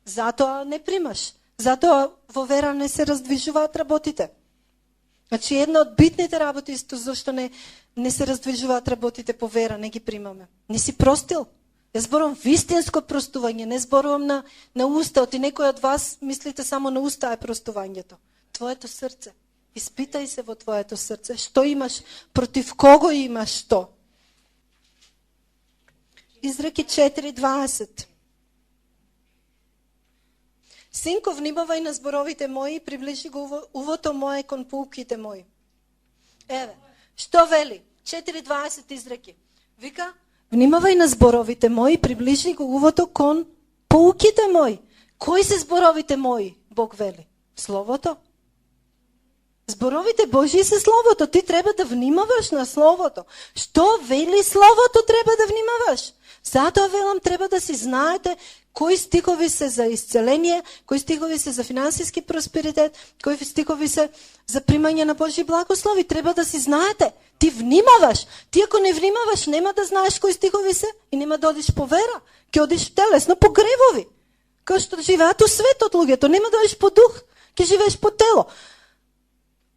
Затоа не примаш. Затоа во вера не се раздвижуваат работите. Значи една од битните работи исто зашто не се раздвижуваат работите по вера, не ги примаме. Не си простил. Јас зборувам вистинско простување, не зборувам на уста. Оти некој од вас мислите само на уста е простувањето. Твоето срце. Испитај се во твоето срце. Што имаш, против кого имаш што? Изреки 4:20. Синко, внимавај на зборовите мои и приближи го увото мое кон поуките мои. Еве, што вели? 4:20 изреки. Вика, внимавај на зборовите мои, приближи го увото кон поуките мои. Кои се зборовите мои? Бог вели. Словото. Зборовите Божии се Словото. Ти треба да внимаваш на Словото. Што вели Словото, треба да внимаваш. Затоа велам, треба да си знаете кои стихови се за исцеление, кои стихови се за финансиски просперитет, кои стихови се за примање на Божи благослови. Треба да си знаете. Ти внимаваш. Ти ако не внимаваш, нема да знаеш кои стихови се и нема да одиш по вера. Ке одиш телесно по гревови. Као што живеат у светот луѓето, нема да одиш по дух, ке живееш по тело.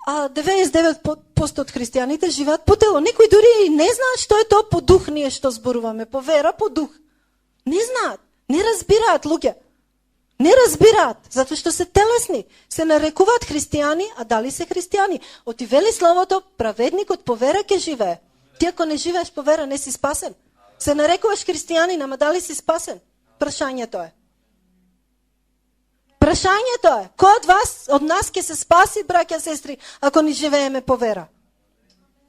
А 99% от християните живеат по тело. Некои дури и не знаат што е тоа по дух, ние што зборуваме, по вера, по дух. Не знаат, не разбираат луѓе. Не разбираат, затоа што се телесни. Се нарекуваат християни, а дали се християни? Оти вели Словото, праведникот по вера ќе живее. Ти ако не живееш по вера, не си спасен. Се нарекуваш християнин, ама дали си спасен? Прашањето е. Прашањето е, кој од вас, од нас ќе се спаси, браќа, сестри, ако не живееме по вера?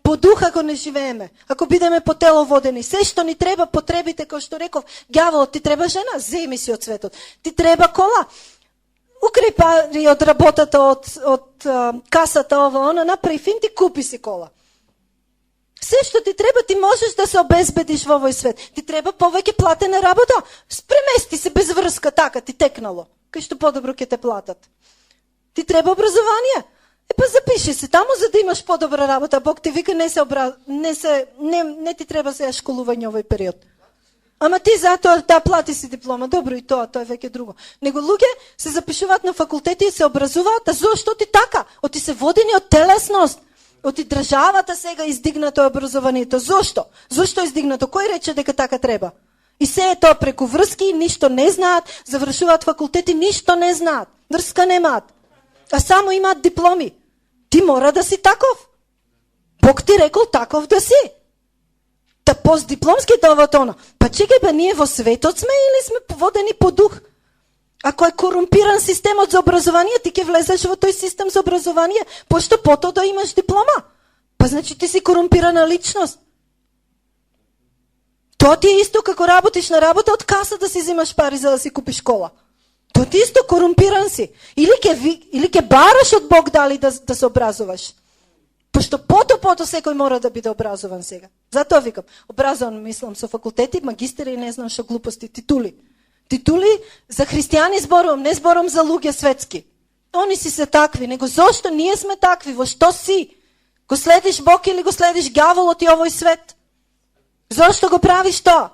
По дух ако не живееме, ако бидеме по тело водени, се што ни треба потребите, кој што реков, ѓаволот, ти треба жена, земи си од светот. Ти треба кола, украј пари од работата, од касата, ова, она, направи фин, ти купи си кола. Се што ти треба, ти можеш да се обезбедиш во овој свет. Ти треба повеќе платена работа. Премести се без врска, така ти текнало. Кај што подобро ќе те платат. Ти треба образование. Па запиши се таму за да имаш подобра работа. Бог ти вика не ти треба сега школување овој период. Ама ти затоа да плати си диплома. Добро и тоа е веќе друго. Него луѓе се запишуваат на факултети и се образуваат, а зошто ти така? Оти се водени од телесност. Оти државата сега издигнато образованието. Зошто? Зошто издигнато? Кој рече дека така треба? И се е тоа преку врски, ништо не знаат, завршуваат факултети, ништо не знаат. Врска немаат. А само имаат дипломи. Ти мора да си таков. Бог ти рекол таков да си. Та постдипломските ова тона. Па чекај, па ние во светот сме или сме водени по дух? Ако е корумпиран системот за образование, ти ќе влезеш во тој систем за образование, пошто пото да имаш диплома. Па значи ти си корумпирана личност. Тоа ти е исто како работиш на работа од каса да си взимаш пари за да си купиш кола. Тоа ти исто корумпиран си. Или ќе бараш од Бог дали да се образуваш. Пошто пото секој мора да биде образован сега. Затоа викам, образован мислам со факултети, магистери и не знам што глупости, титули. Титули за христијани зборувам, не зборувам за луѓе светски. Они си се такви, него зошто ние сме такви, во што си? Го следиш Бог или го следиш ѓаволот и овој свет? Зошто го правиш тоа?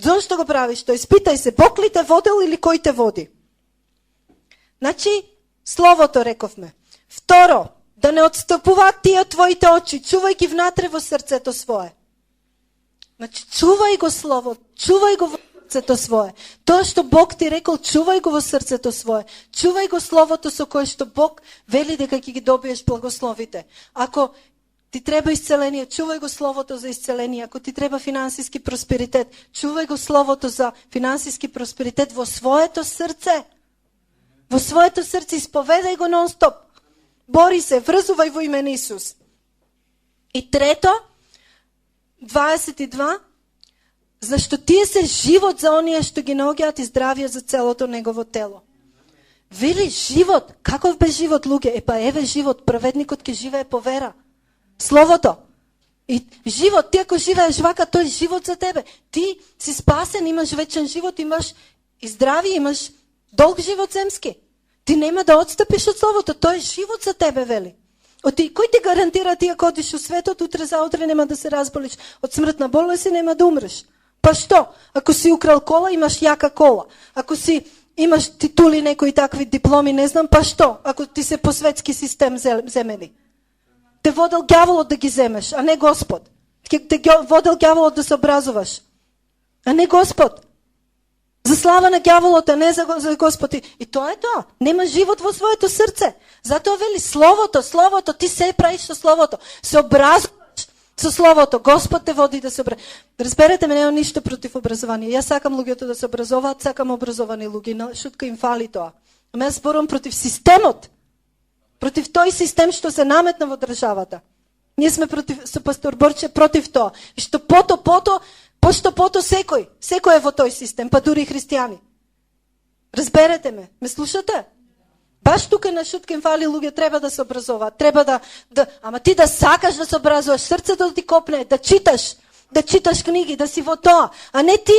Зошто го правиш тоа? Испитај се, Бог ли те водел или кој те води? Значи, Словото рековме. Второ, да не отстапуваат тие од твоите очи, чувај ги внатре во срцето свое. Значи, чувај го Слово, чувај го во срцето свое. Тоа што Бог ти рекол, чувај го во срцето свое. Чувај го Словото со кое што Бог вели дека ќе ги добиеш благословите. Ако ти треба исцеление, чувај го Словото за исцеление. Ако ти треба финансиски просперитет, чувај го Словото за финансиски просперитет во своето срце. Во своето срце исповедај го нон-стоп. Бори се, врзувај во име на Исус. И трето, 22, зашто тие се живот за оние што ги наоѓаат и здравие за целото негово тело. Вели живот, каков бе живот, луѓе? Епа еве живот, праведникот ќе живее по вера. Словото. И живот, ти ако живееш вака, тој е живот за тебе. Ти си спасен, имаш вечен живот, имаш и здравие, имаш долг живот земски. Ти нема да отстъпиш од Словото, тој е живот за тебе, вели. Кој ти гарантира ти ако одиш у светот, утре заутре нема да се разболиш од смртна болест и нема да умреш? Па што? Ако си украл кола, имаш јака кола. Ако си имаш титули, некои такви дипломи, не знам, па што? Ако ти се по светски систем земели. Те водел ѓаволот да ги земеш, а не Господ. Те водел ѓаволот да се образуваш, а не Господ. За слава на ѓаволот, а не за Господ. И тоа е тоа. Нема живот во своето срце. Затоа вели Словото, ти се правиш со Словото. Се образуваш со Словото. Господ те води да се образуваш. Разберете ме, немам ништо против образование. Јас сакам луѓето да се образуваат, сакам образовани луѓе. Шутка им фали тоа. Ама јас зборувам против системот. Против тој систем што се наметна во државата. Ние сме со пастор Борче против тоа. И што пошто секој е во тој систем, па дури и христијани. Разберете ме, ме слушате? Баш тука на Шуткен фали луѓе треба да се образуваат, треба ама ти да сакаш да се образуваш, срцето да ти копне, да читаш книги, да си во тоа, а не ти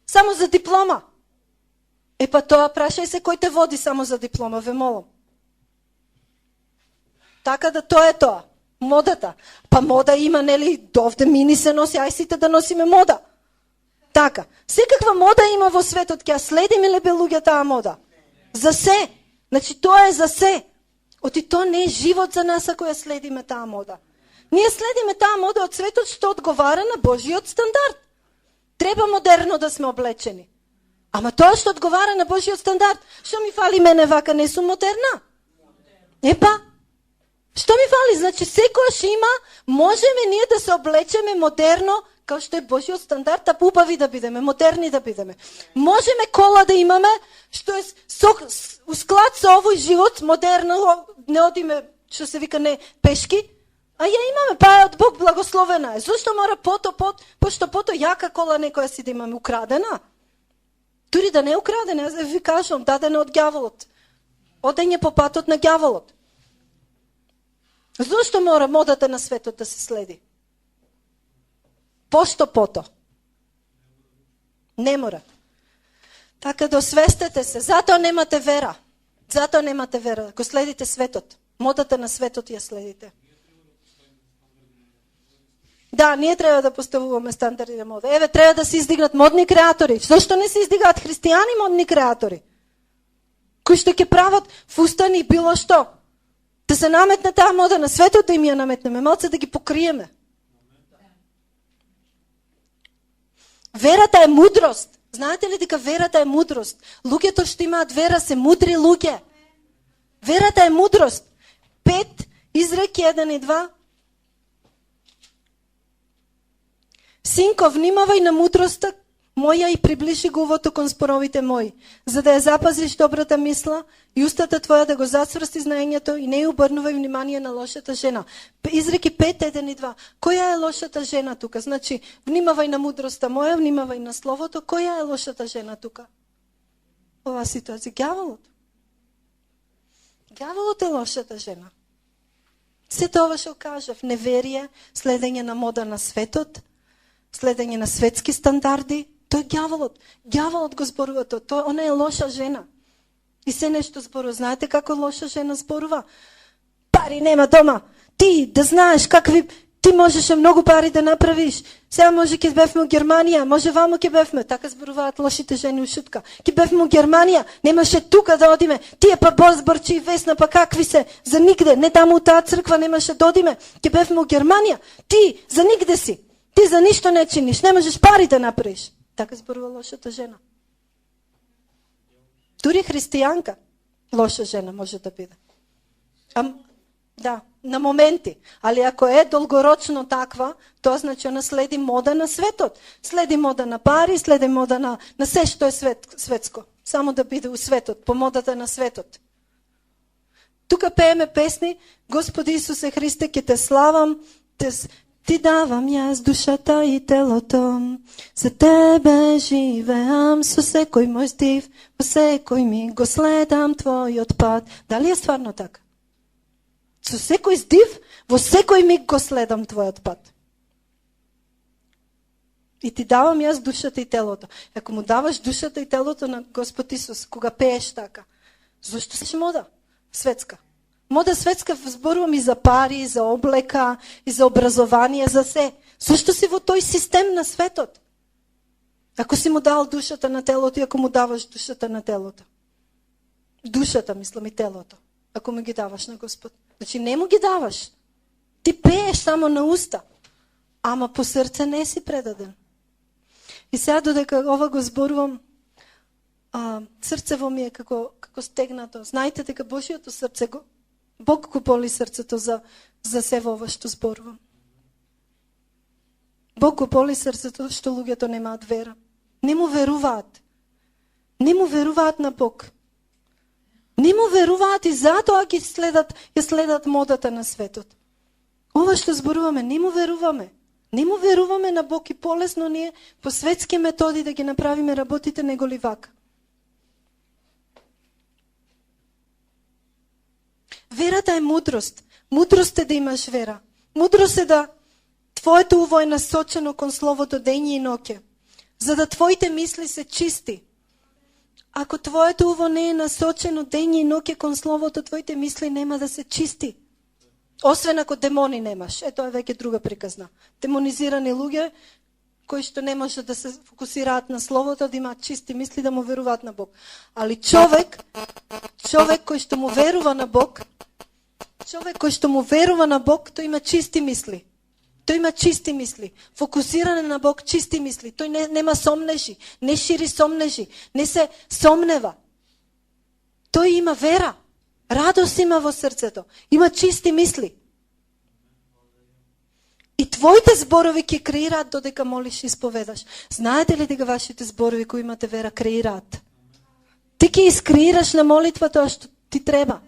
само за диплома. Па тоа прашај се кој те води само за диплома, ве молам. Така да тоа е тоа. Модата. Па мода има, нели, довде мини се носи, ај сите да носиме мода. Така. Секаква мода има во светот, ќе следиме ли бе луѓе таа мода? За се. Значи тоа е за се. Оти тоа не е живот за нас ако ја следиме таа мода. Ние следиме таа мода од светот што одговара на Божиот стандард. Треба модерно да сме облечени. Ама тоа што одговара на Божиот стандард, што ми фали мене вака, не сум модерна? Епа, што ми фали? Значи секојаш има, можеме ние да се облечеме модерно, као што е Божиот стандард, а убави да бидеме, модерни да бидеме. Можеме кола да имаме, што е у склад со овој живот, модерно, не одиме, што се вика, не пешки, а ја имаме, па е од Бог благословена е. Зошто мора пошто пото јака кола некоја си да имаме украдена? Дури да не е украдена, аз ви кажам, дадена од ѓаволот. Одење по патот на ѓаволот. Зошто мора модата на светот да се следи? Пошто пото. Не мора. Така да освестете се. Затоа немате вера. Затоа немате вера. Го следите светот. Модата на светот ја следите. Да, ние треба да поставуваме стандарди на мода. Еве, треба да се издигнат модни креатори. Зошто не се издигаат христијани модни креатори? Кои што ќе прават фустани било што. Да се наметне таа мода на светот, да им ја наметнеме, малце да ги покриеме. Верата е мудрост. Знаете ли дека верата е мудрост? Луѓето што имаат вера се мудри луѓе. Верата е мудрост. 5, Изреки 1 и 2. Синко, внимавај на мудроста моја и приближи го увото кон споровите мои, за да ја запазиш добрата мисла и устата твоја да го зацврсти знаењето и не ја обрнувај внимание на лошата жена. Изреки 5, 1 и 2. Која е лошата жена тука? Значи, внимавај на мудроста моја, внимавај на словото. Која е лошата жена тука? Ова ситуација. Ѓаволот. Ѓаволот е лошата жена. Сето ова што кажав, неверие, следење на мода на светот, следење на светски стандарди, тој е ѓаволот. Ѓаволот го зборува тоа. Она е лоша жена. И се нешто зборува. Знаете како лоша жена зборува? Пари нема дома. Ти да знаеш какви... Ти можеше многу пари да направиш. Сега може ќе бевме у Германија, може вамо ќе бевме. Така зборуваат лошите жени у Шутка. Ќе бевме у Германија, немаше тука да одиме. Тие па Бозборчи и Весна, па какви се? За нигде. Не таму у таа црква немаше да одиме. Ќе бевме у Германија. Ти за нигде си. Ти за ништо не чиниш, не можеш пари да направиш. Така зборува лошата жена. Дури христијанка лоша жена може да биде. Да, на моменти. Али ако е долгорочно таква, тоа значи она следи мода на светот. Следи мода на пари, следи мода на се што е светско. Само да биде у светот, по модата на светот. Тука пееме песни, Господи Исусе Христе, ке те славам, Ти давам јас душата и телото, за Тебе живеам со секој мој здив, по секој ми го следам Твојот пат. Дали е стварно така? Со секој здив, во секој миг го следам Твојот пат. И Ти давам јас душата и телото. Ако му даваш душата и телото на Господ Исус, кога пееш така, зашто си мода светска? Мода светска зборувам и за пари, и за облека, и за образование, за се. Зашто си во тој систем на светот? Ако си му дал душата на телото и ако му даваш душата на телото. Душата, мислам, и телото. Ако му ги даваш на Господ. Значи не му ги даваш. Ти пееш само на уста. Ама по срце не си предаден. И сега додека ова го зборувам, срцево ми е како стегнато. Знаете дека Божиото срце го Бог го боли срцето за се во ова што зборувам. Бог го боли срцето што луѓето немаат вера. Не му веруваат. Не му веруваат на Бог. Не му веруваат и затоа ги следат модата на светот. Ова што зборуваме, не му веруваме. Не му веруваме на Бог и полесно ние по светски методи да ги направиме работите него ли вака. Верата е мудрост. Мудрост е да имаш вера. Мудрост е да твоето уво е насочено кон Словото ден и ноќе, за да твоите мисли се чисти. Ако твоето уво не е насочено ден и ноќе кон Словото, твоите мисли нема да се чисти. Освен ако демони немаш. Ето е веќе друга приказна. Демонизирани луѓе кои што не може да се фокусираат на Словото, да имаат чисти мисли, да му веруваат на Бог. Али човек кој што му верува на Бог, тој има чисти мисли. Тој има чисти мисли. Фокусиране на Бог, чисти мисли. Тој нема сомнежи, не шири сомнежи, не се сомнева. Тој има вера. Радост има во срцето. Има чисти мисли. И твоите зборови ќе креираат додека молиш и исповедаш. Знаете ли дека вашите зборови кои имате вера креираат? Ти ќе искреираш на молитва тоа што ти треба.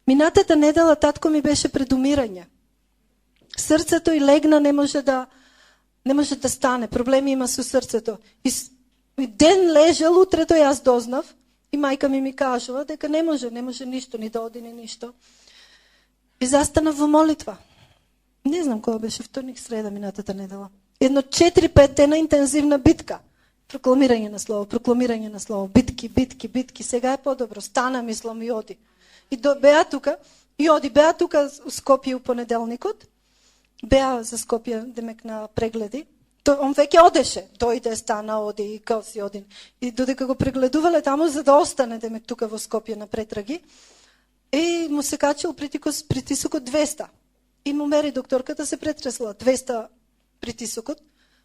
Минатата недела татко ми беше пред умирање. Срцето и легна, не може да стане. Проблеми има со срцето. И ден лежал, утрето јас дознав и мајка ми кажува дека не може ништо, ни да оди, ни ништо. И застанав во молитва. Не знам кога беше, вторник, среда, минатата недела. Едно 4-5 дена интензивна битка. Прокламирање на слово, битки. Сега е по-добро. Стана, мислам, и оди. И беа тука у Скопје у понеделникот. Беа за Скопје, демек на прегледи. Он веќе одеше. Дојде, стана, оди и као си один. И додека го прегледувале таму за да остане, демек тука во Скопје на претраги. И му се качил притисокот 200. И му мери докторката, се претресла 200 притисокот,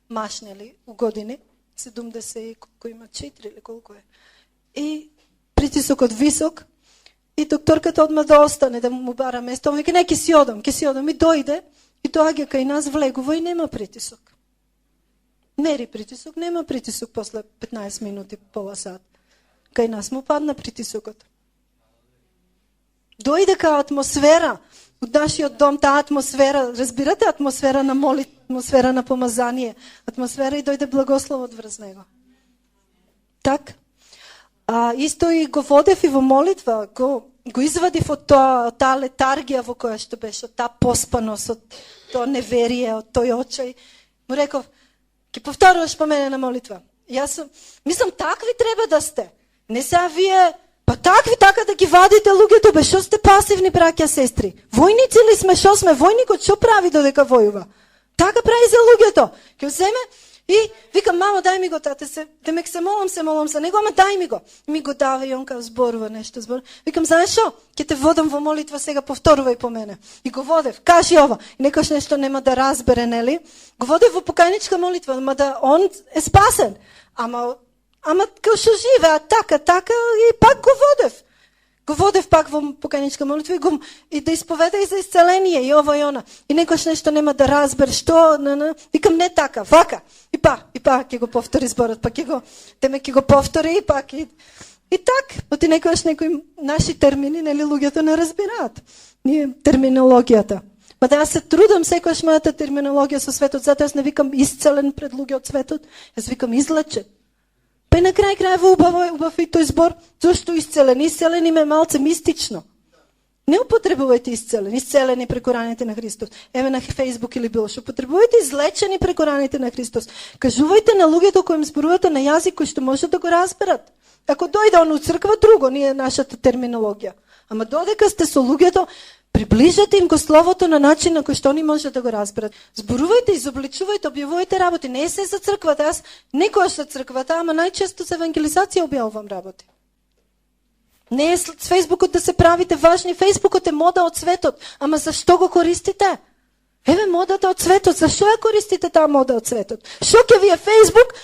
машнели у години, 70 и колко има 4 или колко е. И притисокот висок, и докторката одма да остане, да му бара место. Он вика, не, ќе си одам. И дојде, и доаѓа кај нас, влегува и нема притисок. Мери притисок, нема притисок после 15 минути, пола сат. Кај нас му падна притисокот. Дојде као атмосфера, од нашиот дом, таа атмосфера, разбирате, атмосфера на молитва, атмосфера на помазание, атмосфера и дојде благословот врз него. Так? Исто и го водев и во молитва, го извадив од таа летаргија во која што беше, од таа поспаност, од тоа неверие, од тој очај. Му реков, ќе повторуваш по мене на молитва. Мислам, такви треба да сте. Не са вие, па такви така да ги вадите луѓето, бе, шо сте пасивни, браќа, сестри? Војници ли сме, шо сме? Војникот шо прави додека војува? Така прави за луѓето. Ќе земе и викам, мамо, дај ми го, тате, демек се молам за него, ама дај ми го. Ми го дава и он као зборува нешто, Викам, знаеш шо? Ќе те водам во молитва сега, повторувај по мене. И го водев, кажи ова. И некош нешто нема да разбере, нели? Го водев во покајничка молитва, ама да он е спасен. Ама као шо живеа така и пак го водев. Го водев пак во покајничка молитва и да исповеда и за исцеление и ова и она. И некош нешто нема да разбер што, викам не така, вака. И пак ќе го повтори зборот, пак ќе го повтори и пак и так. Оти некош некои наши термини, нели луѓето не разбираат. Ние терминологијата. Па да јас се трудам секојаш мојата терминологија со светот, затоа јас не викам исцелен пред луѓе од светот, јас викам излечен. Па и на крај убав и тој збор, зашто исцелен? Исцелен им е малце мистично. Не употребувајте исцелени преку раните на Христос. Еве на Фејсбук или било што, употребувајте излечени преку раните на Христос. Кажувајте на луѓето кои им зборувате на јазик кој што може да го разберат. Ако дојде он у црква, друго, ние нашата терминологија. Ама додека сте со луѓето, приближате им го Словото на начин на кој што они може да го разберат. Зборувајте, изобличувајте, објавувајте работи. Не е се за црквата, јас некојаш за црквата, ама најчесто за евангелизација објавувам работи. Не е с Фејсбукот да се правите важни. Фејсбукот е мода од светот. Ама зашто го користите? Еве модата од светот. Зашто ја користите таа мода од светот? Шо ќе ви е Фејсбук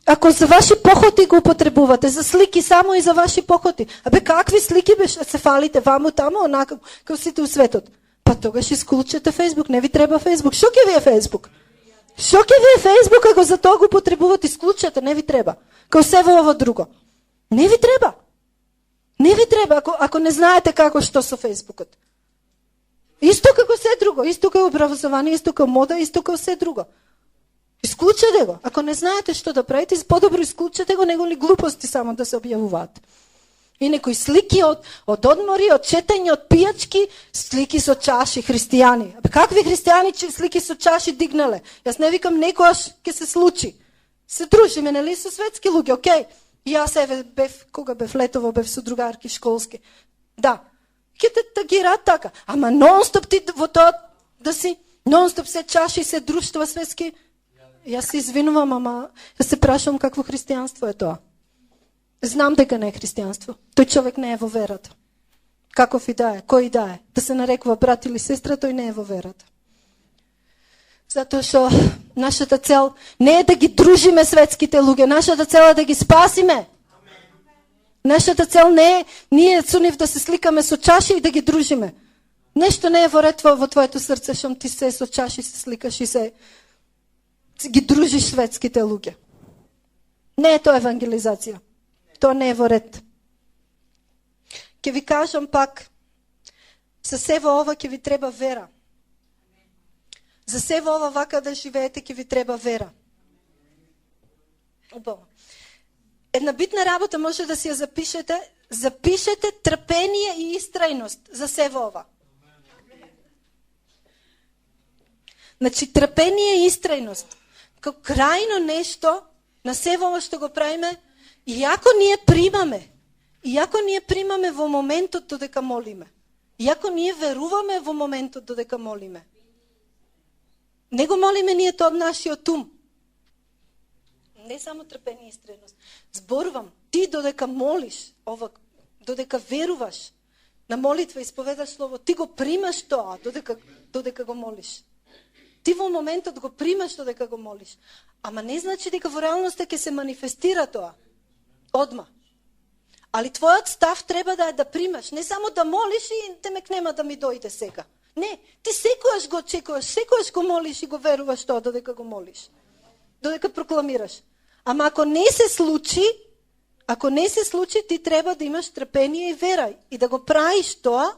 ако за ваши похоти го употребувате, за слики само и за ваши похоти? Абе какви слики беше се фалите ваму таму, онака како сите у светот? Па тогаш исклучете Фејсбук, не ви треба Фејсбук. Шо ќе ви е Фејсбук? Шо ќе ви е Фејсбук ако за тоа го употребувате, исклучете, не ви треба. Као се во ово друго. Не ви треба. Не ви треба ако не знаете како што со Фејсбукот. Исто како се друго, исто како образование, исто како мода, исто како се друго. Исклучете го. Ако не знаете што да правите, подобро исклучете го, него ли глупости само да се објавуваат. И некои слики од одмори, од четење, од пијачки, слики со чаши, христијани. Какви христијани слики со чаши дигнале? Јас не викам некојаш ќе се случи. Се дружиме, нели, со светски луѓе, окей. И јас бев, кога бев летово, бев со другарки школски. Да, ќе те тагираат така. Ама нон-стоп ти во тоа да си, нон-стоп се чаши, се друштва светски. Јас се извинувам, ама јас се прашувам какво христијанство е тоа. Знам дека не е христијанство. Тој човек не е во верата. Каков и да е, кој и да е. Да се нарекува брат или сестра, тој не е во верата. Затоа што нашата цел не е да ги дружиме светските луѓе, нашата цел е да ги спасиме. Нашата цел не е ние со нив да се сликаме со чаши и да ги дружиме. Нешто не е во ред во твоето срце, шом ти се со чаши се сликаш и се ги дружиш светските луѓе. Не е тоа евангелизација. Тоа не е во ред. Ке ви кажам пак, за се во ова ќе ви треба вера. За се во ова вака да живеете ќе ви треба вера. Една битна работа може да си ја запишете. Запишете трпение и истрајност за се во ова. Значи, трпение и истрајност. Како крајно нешто на се во ова што го правиме, иако ние примаме во моментот додека молиме. Иако ние веруваме во моментот додека молиме. Не го молиме ние тоа од нашиот ум. Не само трпение и истрајност. Зборувам, ти додека молиш, додека веруваш на молитва, исповедаш слово, ти го примаш тоа додека го молиш. Ти во моментот го примаш додека го молиш. Ама не значи дека во реалноста ќе се манифестира тоа. Одма. Али твојот став треба да е да примаш, не само да молиш и темек нема да ми дојде сега. Не, ти секојаш го очекуваш, секојаш го молиш и го веруваш тоа додека го молиш. Додека прокламираш. Ама ако не се случи, ти треба да имаш трпение и вера и да го правиш тоа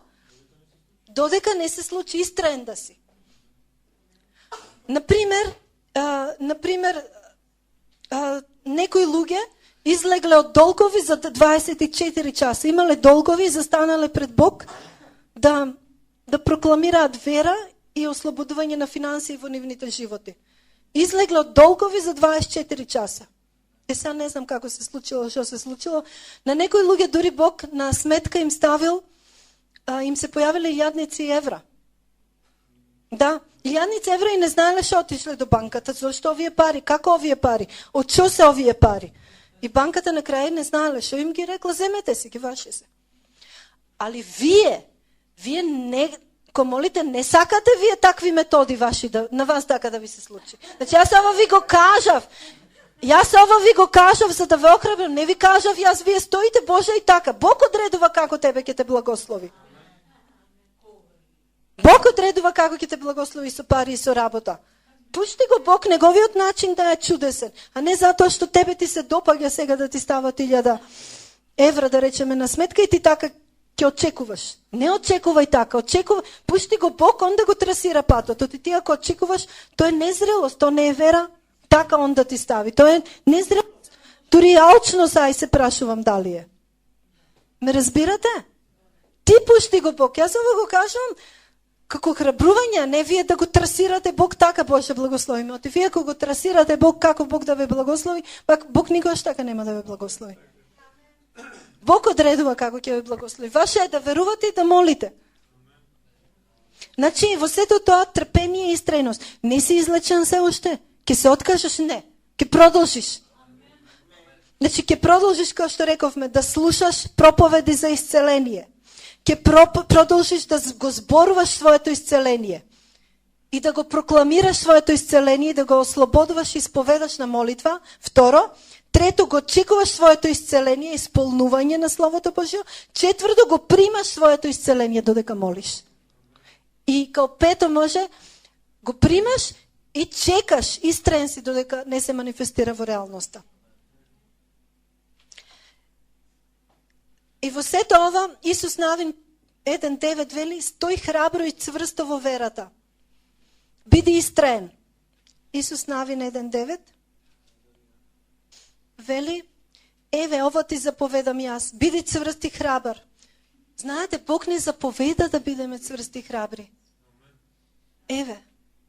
додека не се случи, истраен да си. Например, некои луѓе излегле од долгови за 24 часа. Имале долгови, застанале пред Бог да прокламираат вера и ослободување на финансии во нивните животи. Излегле од долгови за 24 часа. Сега не знам како се случило, што се случило. На некои луѓе дури Бог на сметка им ставил, им се појавиле илјадници евра. Да, илјадници евра и не знаеле што отишле до банката, зашто овие пари, како овие пари, од што се овие пари. И банката на крај не знаеле што им ги рекла, земете си, ги ваши се. Али вие не, ко молите, не сакате вие такви методи ваши, на вас така да ви се случи. Значи, јас ова ви го кажав за да ве охрабрам, не ви кажав јас, вие стоите Боже и така. Бог одредува како тебе ќе те благослови. Бог одредува како ќе те благослови со пари и со работа. Пушти го Бог неговиот начин да е чудесен, а не затоа што тебе ти се допаѓа сега да ти стават 1000 евра, да речеме, на сметка и ти така ќе очекуваш. Не очекувај така, пушти го Бог, он да го трасира патот. Ти ако очекуваш, тоа е незрелост, тоа не е вера, така он да ти стави. Тоа е незрелост. Дури алчност, се прашувам дали е. Ме разбирате? Ти пушти го Бог. Јас ова го кажувам како храбрување, не вие да го трасирате Бог така, Боже благослови ме. Оти вие ако го трасирате Бог како Бог да ве благослови, пак Бог никогаш така нема да ве благослови. Бог одредува како ќе ве благослови. Ваше е да верувате и да молите. Значи, во сето тоа трпение и истрајност. Не си излечен се уште. Ке се откажеш? Не. Ке продолжиш. Значи, ке продолжиш, како што рековме, да слушаш проповеди за исцеление. Ке продолжиш да го зборуваш своето исцеление. И да го прокламираш своето исцеление, да го ослободуваш и исповедаш на молитва. Второ, трето, го очекуваш своето исцеление, исполнување на Словото Божјо. Четврто, го примаш своето исцеление додека молиш. И као пето може, го примаш и чекаш, истраен си додека не се манифестира во реалноста. И во сето ова, Исус Навин 1.9 вели, стои храбро и цврсто во верата. Биди истраен. Исус Навин 1.9 вели, Еве, ово ти заповедам јас, биди цврст и храбар. Знаете, Бог не заповеда да бидеме цврсти и храбри. Еве,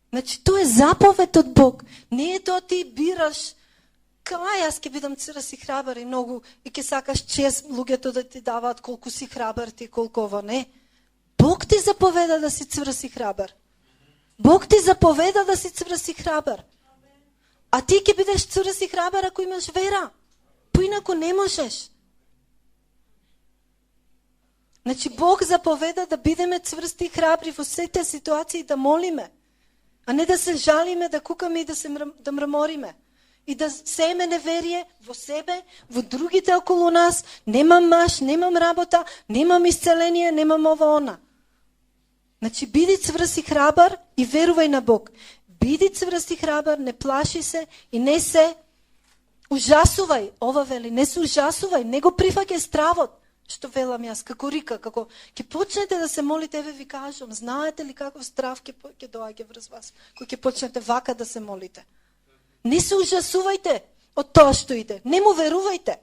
значи, тоа е заповед од Бог. Не е тоа ти бираш, јас ќе бидам цврст и храбар и многу, и ќе сакаш чест луѓето да ти даваат колку си храбар ти, колку ово, не. Бог ти заповеда да си цврст и храбар. Бог ти заповеда да си цврст и храбар. А ти ќе бидеш цврст и храбар ако имаш вера. Поинаку не можеш. Значи, Бог заповеда да бидеме цврсти и храбри во сите ситуации, да молиме, а не да се жалиме, да кукаме и да мрамориме. И да сееме неверие во себе, во другите околу нас. Немам маш, немам работа, немам исцеление, немам ова она. Значи, биди цврст и храбар и верувај на Бог. Биди цврст и храбар, не плаши се и не се ужасувај. Ова вели, не се ужасувај, не го прифаќај стравот. Што велам јас, како рика, како ќе почнете да се молите, еве ви кажам, знаете ли каков страв ќе доаѓа врз вас, кој ќе почнете вака да се молите. Не се ужасувајте од тоа што иде, не му верувајте.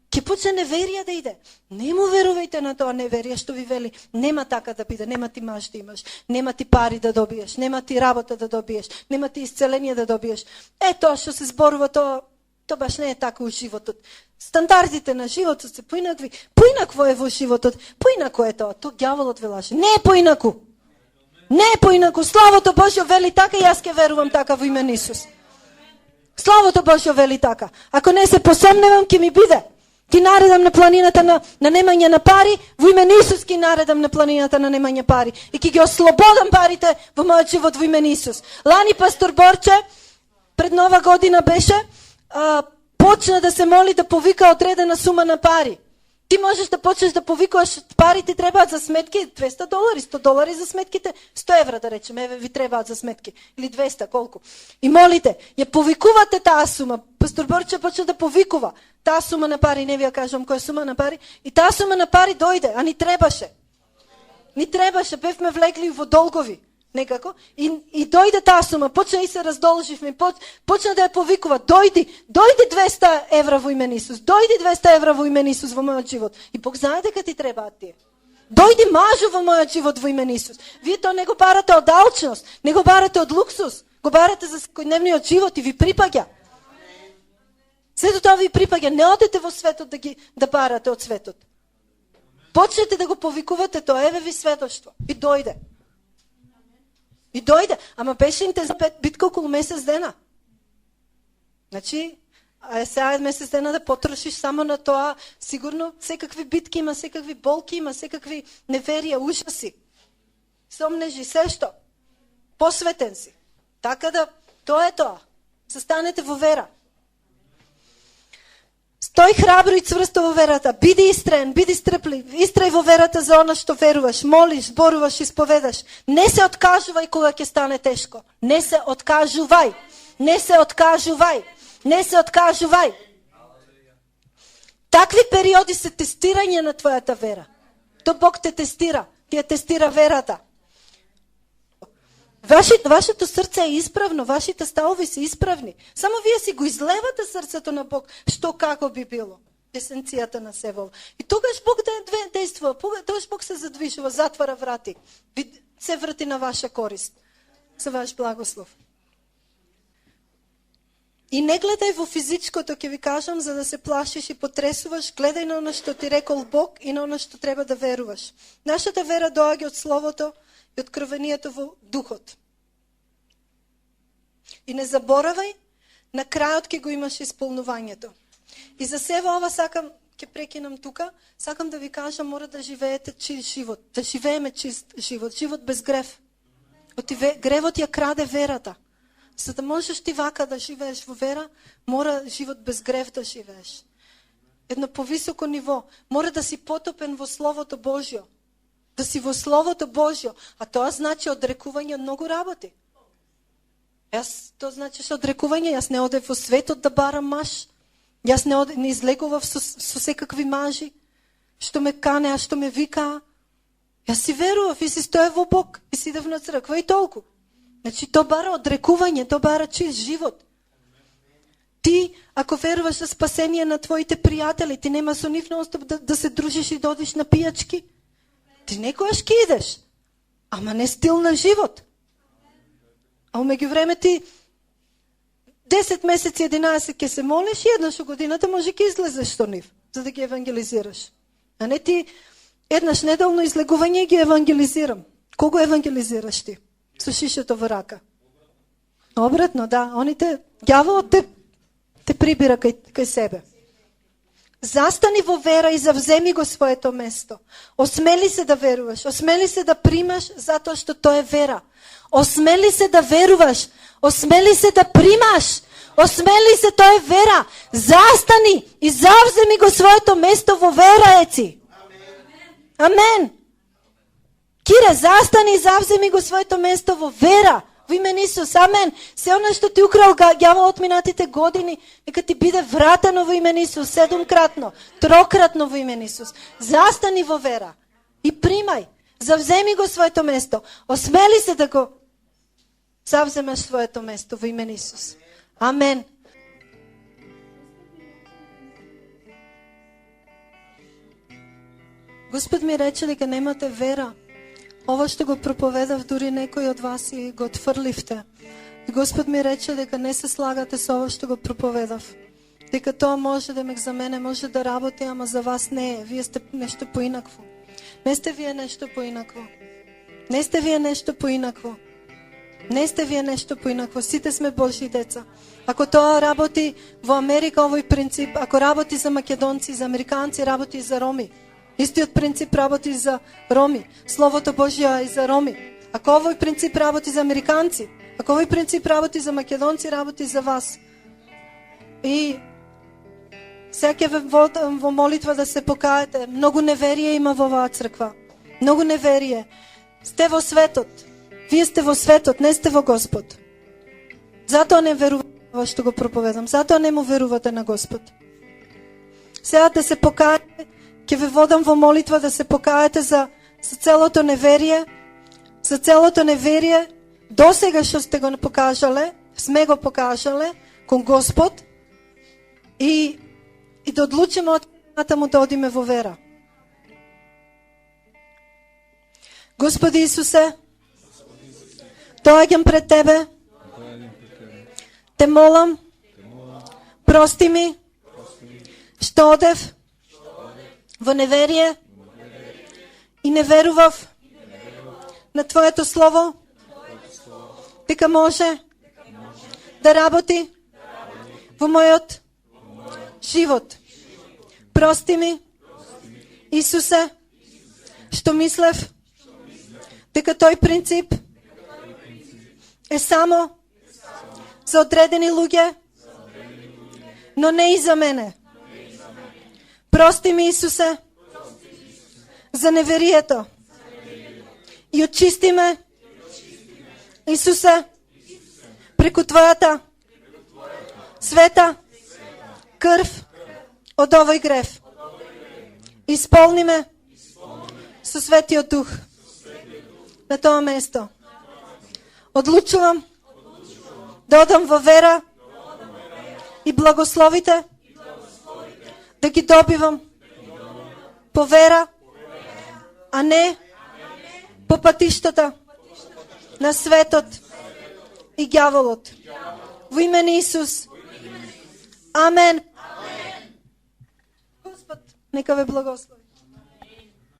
Ќе почне неверија да иде. Не му верувајте на тоа неверија што ви вели, нема така да биде, нема ти маш да имаш, нема ти пари да добиеш, нема ти работа да добиеш, нема ти исцеление да добиеш. Тоа што се зборува, тоа баш не е така у животот. Стандардите на животот се поинакви. Поинакво е во животот. Поинако е тоа. Тоа ѓаволот ве лаже. Не е поинаку. Не е поинаку. Славото Божјо вели така и јас ќе верувам така во име на Исус. Славото Божјо вели така. Ако не се посомневам, ќе ми биде. Ќе наредам на планината на немање на пари, во име на Исус ќе наредам на планината на немање пари. И ќе ги ослободам парите во мојот живот во име на Исус. Лани пастор Борче, пред Нова година беше, почна да се моли да повика одредена сума на пари. Ти можеш да почнеш да повикуваш, парите требаат за сметки, $200, $100 за сметките, 100 евра да речем, еве ви требаат за сметки, или 200, колку. И молите, ја повикувате таа сума. Пастор Борче почна да повикува таа сума на пари, не ви ја кажам која сума на пари, и таа сума на пари дојде, а ни требаше. Ни требаше, бевме влегли во долгови. Некако, и дојде таа сума, почна и се раздолживме, почна да ја повикува, дојди 200 евра во име на Исус, дојди 200 евра во име на Исус во мојот живот. И Бог знае дека ти требаат тие. Дојди мажу во мојот живот во име на Исус. Вие тоа не го барате од алчност, не го барате од луксус, го барате за секојдневниот живот и ви припаѓа. Сето тоа ви припаѓа, не одете во светот да барате од светот. Почнете да го повикувате тоа, еве ви светоштво, и дојде. И дојде, ама беше интензивна битка околу месец дена. Значи, сега месец дена да потрошиш само на тоа, сигурно секакви битки има, секакви болки има, секакви неверија, ужаси. Сомнежи, се што. Посветен си. Така да, тоа е тоа. Застанете во вера. Стој храбро и цврсто во верата. Биди истрен, биди стрплив. Истрај во верата за она што веруваш. Молиш, зборуваш, исповедаш. Не се откажувај кога ќе стане тешко. Не се откажувај. Не се откажувај. Не се откажувај. Такви периоди се тестирање на твојата вера. То Бог те тестира. Ти ја тестира верата. Вашето срце е исправно, вашите ставови се исправни. Само вие си го излевате срцето на Бог, што како би било. Есенцијата на севол. И тогаш Бог действува, тогаш Бог се задвижува, затвара врати. Се врати на ваша корист. За ваш благослов. И не гледај во физичкото, ќе ви кажам, за да се плашиш и потресуваш, гледај на оно што ти рекол Бог и на оно што треба да веруваш. Нашата вера доаѓа од Словото и откровението во духот. И не заборавај, на крајот ќе го имаш исполнувањето. И за себе ова сакам, ќе прекинам тука, сакам да ви кажам, мора да живеете чист живот, да живееме чист живот, живот без грев. Гревот ја краде верата. За да можеш ти вака да живееш во вера, мора живот без грев да живееш. Едно повисоко ниво, мора да си потопен во Словото Божјо. Да си во Словото Божјо, а тоа значи одрекување од многу работи. Тоа значи одрекување, јас не одев во светот да барам маж, јас не излегував со секакви мажи, што ме канеа, што ме викаа. Јас си верував и си стоев во Бог и си идев на црква и толку. Значи, тоа бара одрекување, тоа бара чист живот. Ти, ако веруваш за спасение на твоите приятели, ти нема со нив нонстоп да се дружиш и да одиш на пијачки. Ти некојаш ки идеш, ама не стил на живот. А умеѓу време ти 10 месеци, 11 ќе се молиш и еднаш у годината може ќе излезеш со нив, за да ги евангелизираш. А не ти еднаш неделно излегување и ги евангелизирам. Кого евангелизираш ти? Со шишето во рака. Обратно, да. Ѓаволот те прибира кај себе. Застани во вера и завземи го своето место. Осмели се да веруваш, осмели се да примаш затоа што тоа е вера. Осмели се да веруваш, осмели се да примаш, осмели се, тоа е вера. Застани и завземи го своето место во вера, еци. Амен. Кире, застани и завземи го своето место во вера. Во име на Исус, амен. Се оно што ти украл ѓаволот минатите години, нека ти биде вратено во име на Исус, 7-кратно, 3-кратно во име на Исус. Застани во вера и примај. Завземи го своето место. Осмели се да го завземеш своето место во име на Исус. Амен. Господ ми рече дека немате вера. Ова што го проповедав, дури некој од вас и го отфрливте. Господ ми рече дека не се слагате со ова што го проповедав. Дека тоа може да за мене може да работи, ама за вас не е. Вие сте нешто поинакво. Не сте вие нешто поинакво. Не сте вие нешто поинакво. Не сте вие нешто поинакво. Сите сме Божји деца. Ако тоа работи во Америка, овој принцип, ако работи за македонци, за американци, работи и за роми. Истиот принцип работи за роми. Словото Божје е и за роми. Ако овој принцип работи за американци, ако овој принцип работи за македонци, работи за вас. И сега ќе ве водам во молитва да се покаете. Многу неверие има во оваа црква. Многу неверие. Сте во светот. Вие сте во светот, не сте во Господ. Затоа не верувате во што го проповедам. Затоа не му верувате на Господ. Сега да се покаете, ќе ве водам во молитва да се покаете за целото неверие. За целото неверие, досега што сте го покажале, сме го покажале кон Господ и да одлучиме од натаму да одиме во вера. Господи Исусе, доаѓам пред Тебе, Те молам, прости ми, што одев во неверие и не верував на Твоето Слово, дека може да работи во мојот живот. Прости ми, Исусе, што мислев дека тој принцип е само за одредени луѓе, но не и за мене. Прости ми, Исусе, за неверието и очисти ме, Исусе, преку Твојата света крв од овој грев. Исполни ме со Светиот Дух на тоа место. Одлучувам да одам во вера и благословите да ги добивам по вера, а не по патиштата на светот и ѓаволот. Во име на Исус. Амен. Господ нека ве благослови.